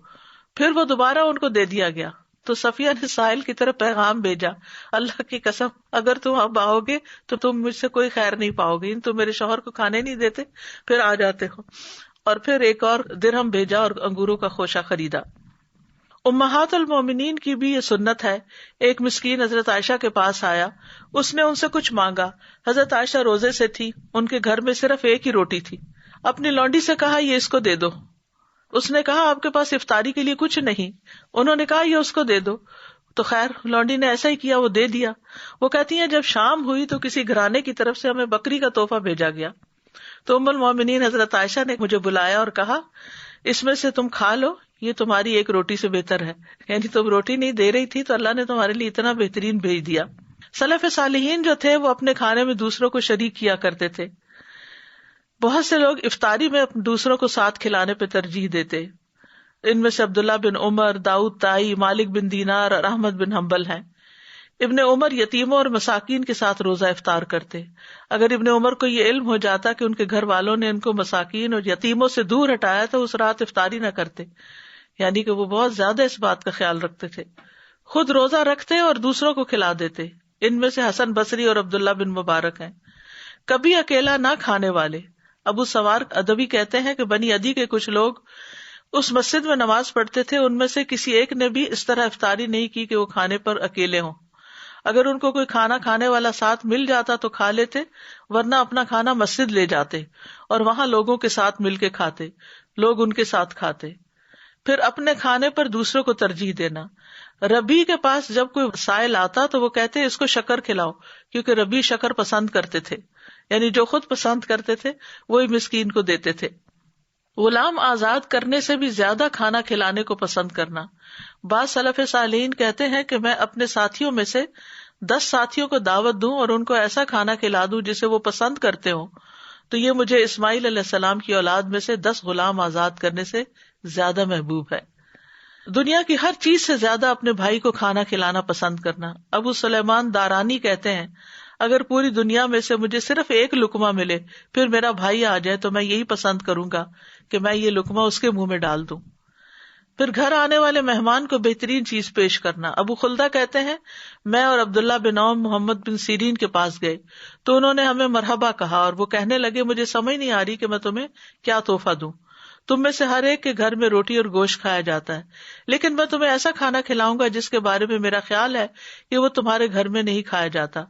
پھر وہ دوبارہ ان کو دے دیا گیا۔ تو صفیہ نے سائل کی طرف پیغام بھیجا، اللہ کی قسم اگر تم اب آؤ گے تو تم مجھ سے کوئی خیر نہیں پاؤ گے، تم میرے شوہر کو کھانے نہیں دیتے پھر آ جاتے ہو۔ اور پھر ایک اور درہم بھیجا اور انگوروں کا خوشہ خریدا۔ امہات المومنین کی بھی یہ سنت ہے۔ ایک مسکین حضرت عائشہ کے پاس آیا، اس نے ان سے کچھ مانگا۔ حضرت عائشہ روزے سے تھی، ان کے گھر میں صرف ایک ہی روٹی تھی۔ اپنی لونڈی سے کہا یہ اس کو دے دو۔ اس نے کہا آپ کے پاس افطاری کے لیے کچھ نہیں؟ انہوں نے کہا یہ اس کو دے دو۔ تو خیر لونڈی نے ایسا ہی کیا، وہ دے دیا۔ وہ کہتی ہیں جب شام ہوئی تو کسی گھرانے کی طرف سے ہمیں بکری کا تحفہ بھیجا گیا، تو ام المومنین حضرت عائشہ نے مجھے بلایا اور کہا اس میں سے تم کھا لو، یہ تمہاری ایک روٹی سے بہتر ہے، یعنی تم روٹی نہیں دے رہی تھی تو اللہ نے تمہارے لیے اتنا بہترین بھیج دیا۔ سلف صالحین جو تھے وہ اپنے کھانے میں دوسروں کو شریک کیا کرتے تھے۔ بہت سے لوگ افطاری میں دوسروں کو ساتھ کھلانے پہ ترجیح دیتے. ان میں سے عبداللہ بن عمر، داؤد طائی، مالک بن دینار اور احمد بن حنبل ہیں. ابن عمر یتیموں اور مساکین کے ساتھ روزہ افطار کرتے. اگر ابن عمر کو یہ علم ہو جاتا کہ ان کے گھر والوں نے ان کو مساکین اور یتیموں سے دور ہٹایا تو اس رات افطاری نہ کرتے. یعنی کہ وہ بہت زیادہ اس بات کا خیال رکھتے تھے. خود روزہ رکھتے اور دوسروں کو کھلا دیتے. ان میں سے حسن بصری اور عبداللہ بن مبارک ہیں. کبھی اکیلا نہ کھانے والے. ابو سوار ادبی کہتے ہیں کہ بنی عدی کے کچھ لوگ اس مسجد میں نماز پڑھتے تھے. ان میں سے کسی ایک نے بھی اس طرح افطاری نہیں کی کہ وہ کھانے پر اکیلے ہوں. اگر ان کو کوئی کھانا کھانے والا ساتھ مل جاتا تو کھا لیتے، ورنہ اپنا کھانا مسجد لے جاتے اور وہاں لوگوں کے ساتھ مل کے کھاتے. لوگ ان کے ساتھ کھاتے. پھر اپنے کھانے پر دوسروں کو ترجیح دینا. ربی کے پاس جب کوئی سائل آتا تو وہ کہتے اس کو شکر کھلاؤ، کیونکہ ربی شکر پسند کرتے تھے. یعنی جو خود پسند کرتے تھے وہی مسکین کو دیتے تھے. غلام آزاد کرنے سے بھی زیادہ کھانا کھلانے کو پسند کرنا. بعض سلف صالحین کہتے ہیں کہ میں اپنے ساتھیوں میں سے 10 ساتھیوں کو دعوت دوں اور ان کو ایسا کھانا کھلا دوں جسے وہ پسند کرتے ہوں تو یہ مجھے اسماعیل علیہ السلام کی اولاد میں سے 10 غلام آزاد کرنے سے زیادہ محبوب ہے. دنیا کی ہر چیز سے زیادہ اپنے بھائی کو کھانا کھلانا پسند کرنا. ابو سلیمان دارانی کہتے ہیں اگر پوری دنیا میں سے مجھے صرف ایک لقمہ ملے پھر میرا بھائی آ جائے تو میں یہی پسند کروں گا کہ میں یہ لقمہ اس کے منہ میں ڈال دوں. پھر گھر آنے والے مہمان کو بہترین چیز پیش کرنا. ابو خلدہ کہتے ہیں میں اور عبداللہ بن عوم محمد بن سیرین کے پاس گئے تو انہوں نے ہمیں مرحبا کہا اور وہ کہنے لگے مجھے سمجھ نہیں آ رہی کہ میں تمہیں کیا تحفہ دوں. تم میں سے ہر ایک کے گھر میں روٹی اور گوشت کھایا جاتا ہے، لیکن میں تمہیں ایسا کھانا کھلاؤں گا جس کے بارے میں میرا خیال ہے کہ وہ تمہارے گھر میں نہیں کھایا جاتا.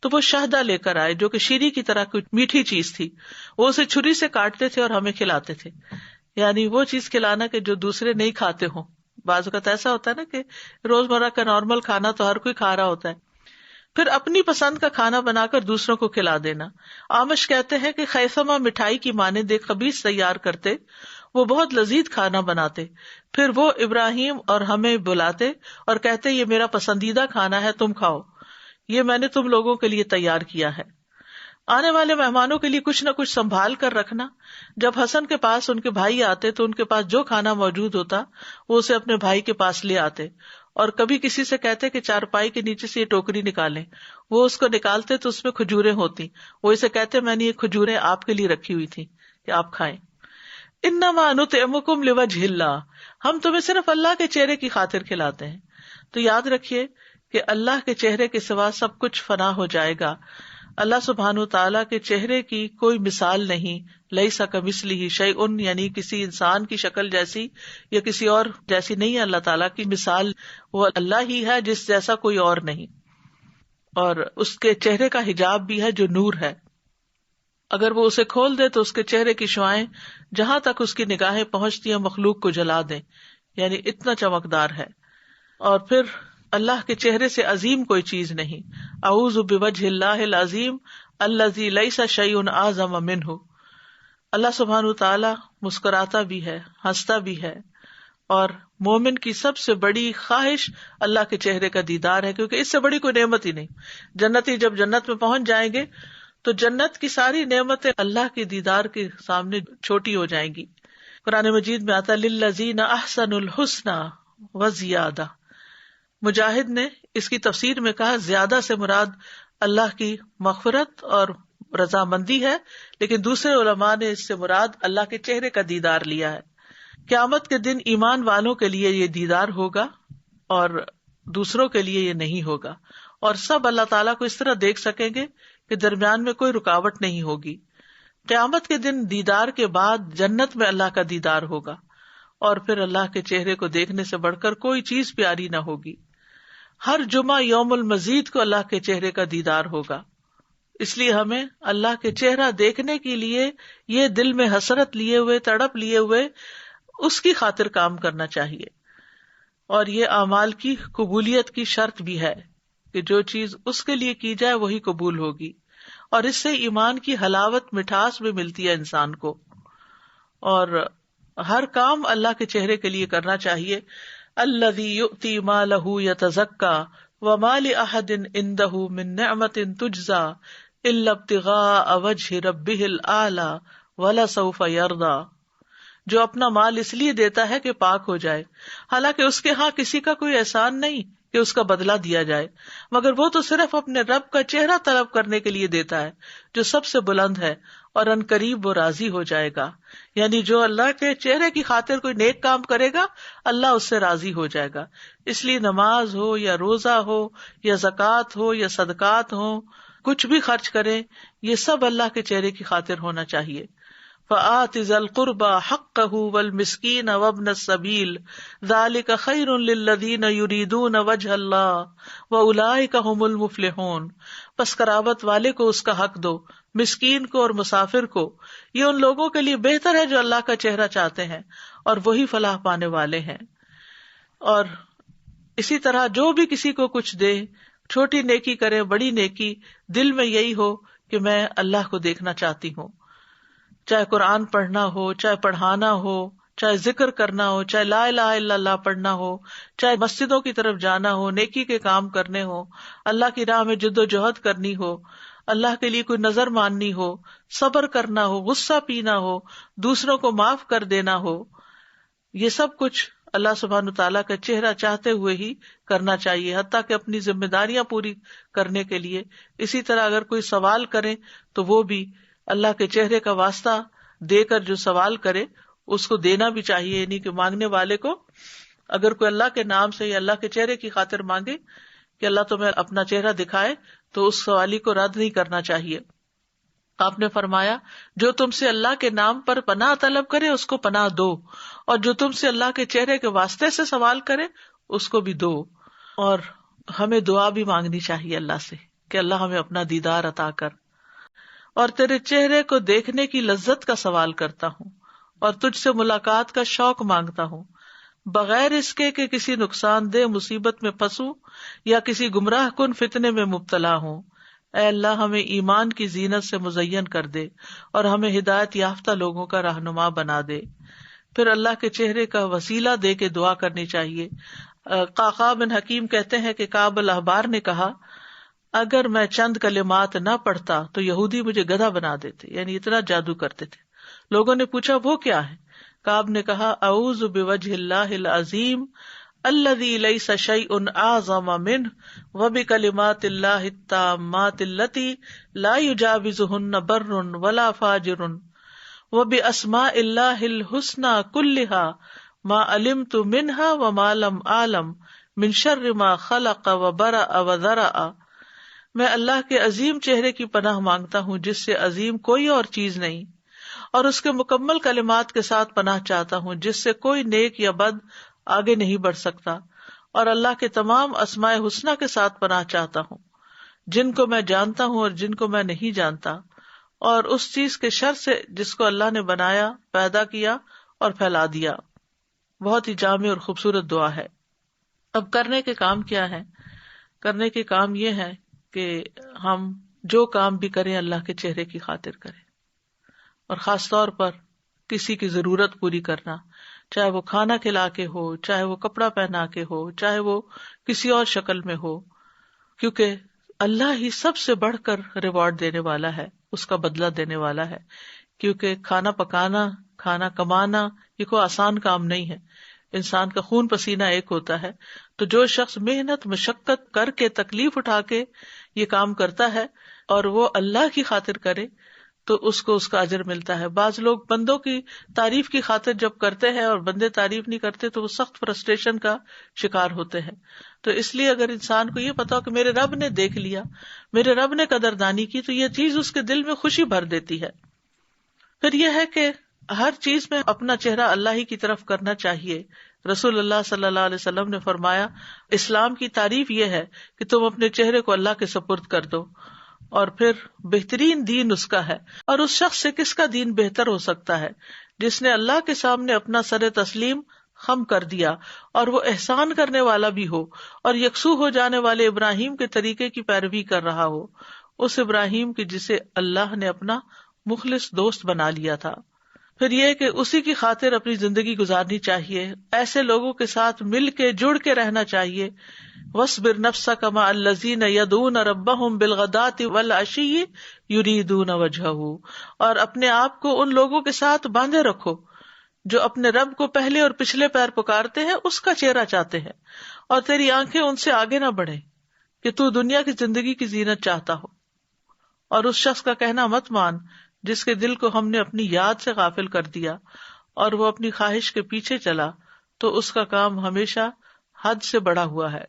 تو وہ شہدہ لے کر آئے جو کہ شیری کی طرح کوئی میٹھی چیز تھی. وہ اسے چھری سے کاٹتے تھے اور ہمیں کھلاتے تھے. یعنی وہ چیز کھلانا کہ جو دوسرے نہیں کھاتے ہوں. بعض اوقات ایسا ہوتا ہے نا کہ روزمرہ کا نارمل کھانا تو ہر کوئی کھا رہا ہوتا ہے. پھر اپنی پسند کا کھانا بنا کر دوسروں کو کھلا دینا. آمش کہتے ہیں کہ خیثمہ مٹھائی کی مانند ایک خبیث تیار کرتے، وہ بہت لذیذ کھانا بناتے. پھر وہ ابراہیم اور ہمیں بلاتے اور کہتے یہ میرا پسندیدہ کھانا ہے، تم کھاؤ، یہ میں نے تم لوگوں کے لیے تیار کیا ہے. آنے والے مہمانوں کے لیے کچھ نہ کچھ سنبھال کر رکھنا. جب حسن کے پاس ان کے بھائی آتے تو ان کے پاس جو کھانا موجود ہوتا وہ اسے اپنے بھائی کے پاس لے آتے، اور کبھی کسی سے کہتے کہ چارپائی کے نیچے سے یہ ٹوکری نکالیں. وہ اس کو نکالتے تو اس میں کھجوریں ہوتی. وہ اسے کہتے میں نے یہ کھجوریں آپ کے لیے رکھی ہوئی تھی کہ آپ کھائیں. انما نطعمکم لوجہ اللہ، ہم تمہیں صرف اللہ کے چہرے کی خاطر کھلاتے ہیں. تو یاد رکھیے کہ اللہ کے چہرے کے سوا سب کچھ فنا ہو جائے گا. اللہ سبحانہ وتعالیٰ کے چہرے کی کوئی مثال نہیں. لیس کمثلہ شیء، یعنی کسی انسان کی شکل جیسی یا کسی اور جیسی نہیں ہے اللہ تعالیٰ کی مثال. وہ اللہ ہی ہے جس جیسا کوئی اور نہیں، اور اس کے چہرے کا حجاب بھی ہے جو نور ہے. اگر وہ اسے کھول دے تو اس کے چہرے کی شعاعیں جہاں تک اس کی نگاہیں پہنچتی ہیں مخلوق کو جلا دیں، یعنی اتنا چمکدار ہے. اور پھر اللہ کے چہرے سے عظیم کوئی چیز نہیں. اعوذ بوجہ اللہ العظیم الذی لیس شیء اعظم منہ. اللہ سبحانہ وتعالی مسکراتا بھی ہے، ہنستا بھی ہے، اور مومن کی سب سے بڑی خواہش اللہ کے چہرے کا دیدار ہے، کیونکہ اس سے بڑی کوئی نعمت ہی نہیں. جنتی جب جنت میں پہنچ جائیں گے تو جنت کی ساری نعمتیں اللہ کے دیدار کے سامنے چھوٹی ہو جائیں گی. قرآن مجید میں آتا للذین احسنوا الحسنی وزیادہ. مجاہد نے اس کی تفسیر میں کہا زیادہ سے مراد اللہ کی مغفرت اور رضامندی ہے، لیکن دوسرے علماء نے اس سے مراد اللہ کے چہرے کا دیدار لیا ہے. قیامت کے دن ایمان والوں کے لیے یہ دیدار ہوگا اور دوسروں کے لیے یہ نہیں ہوگا، اور سب اللہ تعالیٰ کو اس طرح دیکھ سکیں گے کہ درمیان میں کوئی رکاوٹ نہیں ہوگی. قیامت کے دن دیدار کے بعد جنت میں اللہ کا دیدار ہوگا، اور پھر اللہ کے چہرے کو دیکھنے سے بڑھ کر کوئی چیز پیاری نہ ہوگی. ہر جمعہ یوم المزید کو اللہ کے چہرے کا دیدار ہوگا. اس لیے ہمیں اللہ کے چہرہ دیکھنے کے لیے یہ دل میں حسرت لیے ہوئے، تڑپ لیے ہوئے اس کی خاطر کام کرنا چاہیے. اور یہ اعمال کی قبولیت کی شرط بھی ہے کہ جو چیز اس کے لیے کی جائے وہی قبول ہوگی، اور اس سے ایمان کی حلاوت مٹھاس بھی ملتی ہے انسان کو. اور ہر کام اللہ کے چہرے کے لیے کرنا چاہیے. الذی یؤتی مالہ یتزکی وما لأحد عندہ من نعمت تجزی الا ابتغاء وجہ ربہ الاعلی وَلَسَوْفَ يَرْضَى، جو اپنا مال اس لیے دیتا ہے کہ پاک ہو جائے، حالانکہ اس کے ہاں کسی کا کوئی احسان نہیں کہ اس کا بدلہ دیا جائے، مگر وہ تو صرف اپنے رب کا چہرہ طلب کرنے کے لیے دیتا ہے جو سب سے بلند ہے، اور ان قریب وہ راضی ہو جائے گا. یعنی جو اللہ کے چہرے کی خاطر کوئی نیک کام کرے گا اللہ اس سے راضی ہو جائے گا. اس لیے نماز ہو یا روزہ ہو یا زکوٰۃ ہو یا صدقات ہو، کچھ بھی خرچ کریں یہ سب اللہ کے چہرے کی خاطر ہونا چاہیے. فآت ذی القربى حقه والمسکین وابن السبیل ذلک خیر للذین یریدون وجہ اللہ واولئک هم المفلحون. پس قرابت والے کو اس کا حق دو، مسکین کو اور مسافر کو، یہ ان لوگوں کے لیے بہتر ہے جو اللہ کا چہرہ چاہتے ہیں اور وہی فلاح پانے والے ہیں. اور اسی طرح جو بھی کسی کو کچھ دے، چھوٹی نیکی کرے بڑی نیکی، دل میں یہی ہو کہ میں اللہ کو دیکھنا چاہتی ہوں. چاہے قرآن پڑھنا ہو، چاہے پڑھانا ہو، چاہے ذکر کرنا ہو، چاہے لا الہ الا اللہ پڑھنا ہو، چاہے مسجدوں کی طرف جانا ہو، نیکی کے کام کرنے ہو، اللہ کی راہ میں جد و جہد کرنی ہو، اللہ کے لیے کوئی نظر ماننی ہو، صبر کرنا ہو، غصہ پینا ہو، دوسروں کو معاف کر دینا ہو، یہ سب کچھ اللہ سبحانہ تعالیٰ کا چہرہ چاہتے ہوئے ہی کرنا چاہیے، حتیٰ کہ اپنی ذمہ داریاں پوری کرنے کے لیے. اسی طرح اگر کوئی سوال کرے تو وہ بھی اللہ کے چہرے کا واسطہ دے کر جو سوال کرے اس کو دینا بھی چاہیے. یعنی کہ مانگنے والے کو اگر کوئی اللہ کے نام سے یا اللہ کے چہرے کی خاطر مانگے کہ اللہ تمہیں اپنا چہرہ دکھائے تو اس سوالی کو رد نہیں کرنا چاہیے. آپ نے فرمایا جو تم سے اللہ کے نام پر پناہ طلب کرے اس کو پناہ دو، اور جو تم سے اللہ کے چہرے کے واسطے سے سوال کرے اس کو بھی دو. اور ہمیں دعا بھی مانگنی چاہیے اللہ سے کہ اللہ ہمیں اپنا دیدار عطا کر، اور تیرے چہرے کو دیکھنے کی لذت کا سوال کرتا ہوں، اور تجھ سے ملاقات کا شوق مانگتا ہوں، بغیر اس کے کہ کسی نقصان دہ مصیبت میں پھنسوں یا کسی گمراہ کن فتنے میں مبتلا ہوں. اے اللہ ہمیں ایمان کی زینت سے مزین کر دے اور ہمیں ہدایت یافتہ لوگوں کا رہنما بنا دے. پھر اللہ کے چہرے کا وسیلہ دے کے دعا کرنی چاہیے. قعقاع بن حکیم کہتے ہیں کہ کعب الاحبار نے کہا اگر میں چند کلمات نہ پڑھتا تو یہودی مجھے گدھا بنا دیتے، یعنی اتنا جادو کرتے تھے. لوگوں نے پوچھا وہ کیا ہے؟ کعب نے کہا اعوذ بوجہ اللہ العظیم الذی لیس شیء اعظم منہ وبکلمات اللہ التامات اللتی لا یجاوزہن بر ولا فاجر وباسماء اللہ الحسنی کلہا ما علمت منہا وما لم اعلم من شر ما خلق وبرأ وذرأ. میں اللہ کے عظیم چہرے کی پناہ مانگتا ہوں جس سے عظیم کوئی اور چیز نہیں، اور اس کے مکمل کلمات کے ساتھ پناہ چاہتا ہوں جس سے کوئی نیک یا بد آگے نہیں بڑھ سکتا، اور اللہ کے تمام اسماء حسنی کے ساتھ پناہ چاہتا ہوں جن کو میں جانتا ہوں اور جن کو میں نہیں جانتا، اور اس چیز کے شر سے جس کو اللہ نے بنایا، پیدا کیا اور پھیلا دیا. بہت ہی جامع اور خوبصورت دعا ہے. اب کرنے کے کام کیا ہے؟ کرنے کے کام یہ ہے کہ ہم جو کام بھی کریں اللہ کے چہرے کی خاطر کریں، اور خاص طور پر کسی کی ضرورت پوری کرنا، چاہے وہ کھانا کھلا کے ہو، چاہے وہ کپڑا پہنا کے ہو، چاہے وہ کسی اور شکل میں ہو، کیونکہ اللہ ہی سب سے بڑھ کر ریوارڈ دینے والا ہے، اس کا بدلہ دینے والا ہے. کیونکہ کھانا پکانا، کھانا کمانا یہ کوئی آسان کام نہیں ہے. انسان کا خون پسینہ ایک ہوتا ہے، تو جو شخص محنت مشقت کر کے تکلیف اٹھا کے یہ کام کرتا ہے اور وہ اللہ کی خاطر کرے تو اس کو اس کا اجر ملتا ہے. بعض لوگ بندوں کی تعریف کی خاطر جب کرتے ہیں اور بندے تعریف نہیں کرتے تو وہ سخت فرسٹریشن کا شکار ہوتے ہیں. تو اس لیے اگر انسان کو یہ پتا ہو کہ میرے رب نے دیکھ لیا، میرے رب نے قدردانی کی، تو یہ چیز اس کے دل میں خوشی بھر دیتی ہے. پھر یہ ہے کہ ہر چیز میں اپنا چہرہ اللہ ہی کی طرف کرنا چاہیے. رسول اللہ صلی اللہ علیہ وسلم نے فرمایا اسلام کی تعریف یہ ہے کہ تم اپنے چہرے کو اللہ کے سپرد کر دو، اور پھر بہترین دین اس کا ہے. اور اس شخص سے کس کا دین بہتر ہو سکتا ہے جس نے اللہ کے سامنے اپنا سر تسلیم خم کر دیا اور وہ احسان کرنے والا بھی ہو اور یکسو ہو جانے والے ابراہیم کے طریقے کی پیروی کر رہا ہو، اس ابراہیم کی جسے اللہ نے اپنا مخلص دوست بنا لیا تھا. پھر یہ کہ اسی کی خاطر اپنی زندگی گزارنی چاہیے، ایسے لوگوں کے ساتھ مل کے جڑ کے رہنا چاہیے وَاصْبِرْ نَفْسَكَ مَعَ الَّذِينَ يَدْعُونَ رَبَّهُمْ بِالْغَدَاةِ وَالْعَشِيِّ يُرِيدُونَ وَجْهَهُ، اور اپنے آپ کو ان لوگوں کے ساتھ باندھے رکھو جو اپنے رب کو پہلے اور پچھلے پیر پکارتے ہیں، اس کا چہرہ چاہتے ہیں، اور تیری آنکھیں ان سے آگے نہ بڑھیں کہ تو دنیا کی زندگی کی زینت چاہتا ہو، اور اس شخص کا کہنا مت مان جس کے دل کو ہم نے اپنی یاد سے غافل کر دیا اور وہ اپنی خواہش کے پیچھے چلا، تو اس کا کام ہمیشہ حد سے بڑا ہوا ہے۔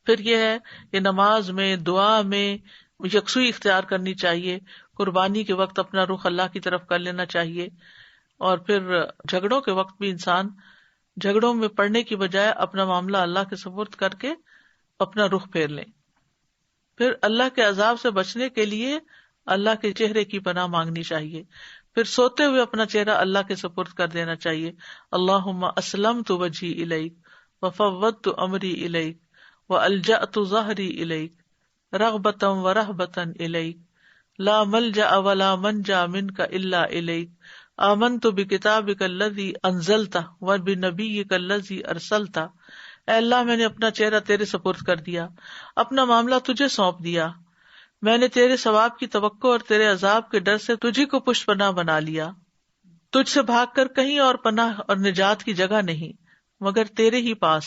پھر یہ ہے کہ نماز میں، دعا میں یکسوئی اختیار کرنی چاہیے، قربانی کے وقت اپنا رخ اللہ کی طرف کر لینا چاہیے، اور پھر جھگڑوں کے وقت بھی انسان جھگڑوں میں پڑنے کی بجائے اپنا معاملہ اللہ کے سپرد کر کے اپنا رخ پھیر لیں۔ پھر اللہ کے عذاب سے بچنے کے لیے اللہ کے چہرے کی پناہ مانگنی چاہیے، پھر سوتے ہوئے اپنا چہرہ اللہ کے سپرد کر دینا چاہیے۔ اللہم اسلمت وجہی الیک وفوضت امری الیک والجأت ظہری الیک رغبتا ورہبتا الیک لا ملجأ ولا منجا منک الا الیک آمنت بکتابک الذی انزلت وبنبیک الذی ارسلت۔ اے اللہ، میں نے اپنا چہرہ تیرے سپرد کر دیا، اپنا معاملہ تجھے سونپ دیا، میں نے تیرے ثواب کی توقع اور تیرے عذاب کے ڈر سے تجھی کو پشت پناہ بنا لیا۔ تجھ سے بھاگ کر کہیں اور پناہ اور نجات کی جگہ نہیں مگر تیرے ہی پاس۔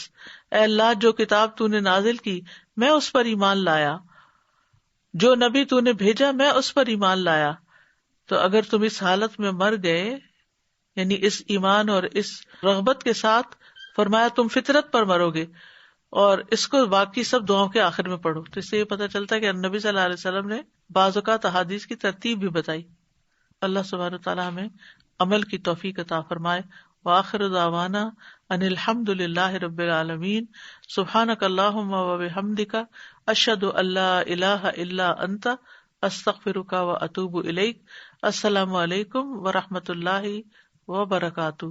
اے اللہ، جو کتاب تو نے نازل کی میں اس پر ایمان لایا، جو نبی تو نے بھیجا میں اس پر ایمان لایا۔ تو اگر تم اس حالت میں مر گئے، یعنی اس ایمان اور اس رغبت کے ساتھ، فرمایا تم فطرت پر مرو گے، اور اس کو باقی سب دعاؤں کے آخر میں پڑھو۔ تو اس سے یہ پتہ چلتا ہے کہ نبی صلی اللہ علیہ وسلم نے بعض اوقات احادیث کی ترتیب بھی بتائی۔ اللہ سبحانہ وتعالی ہمیں عمل کی توفیق عطا فرمائے۔ وآخر دعوانا ان الحمد للہ رب العالمین۔ سبحانک اللہم وبحمدک، اشہد ان لا الہ الا انت، استغفرک واتوب الیک۔ السلام علیکم ورحمۃ اللہ وبرکاتہ۔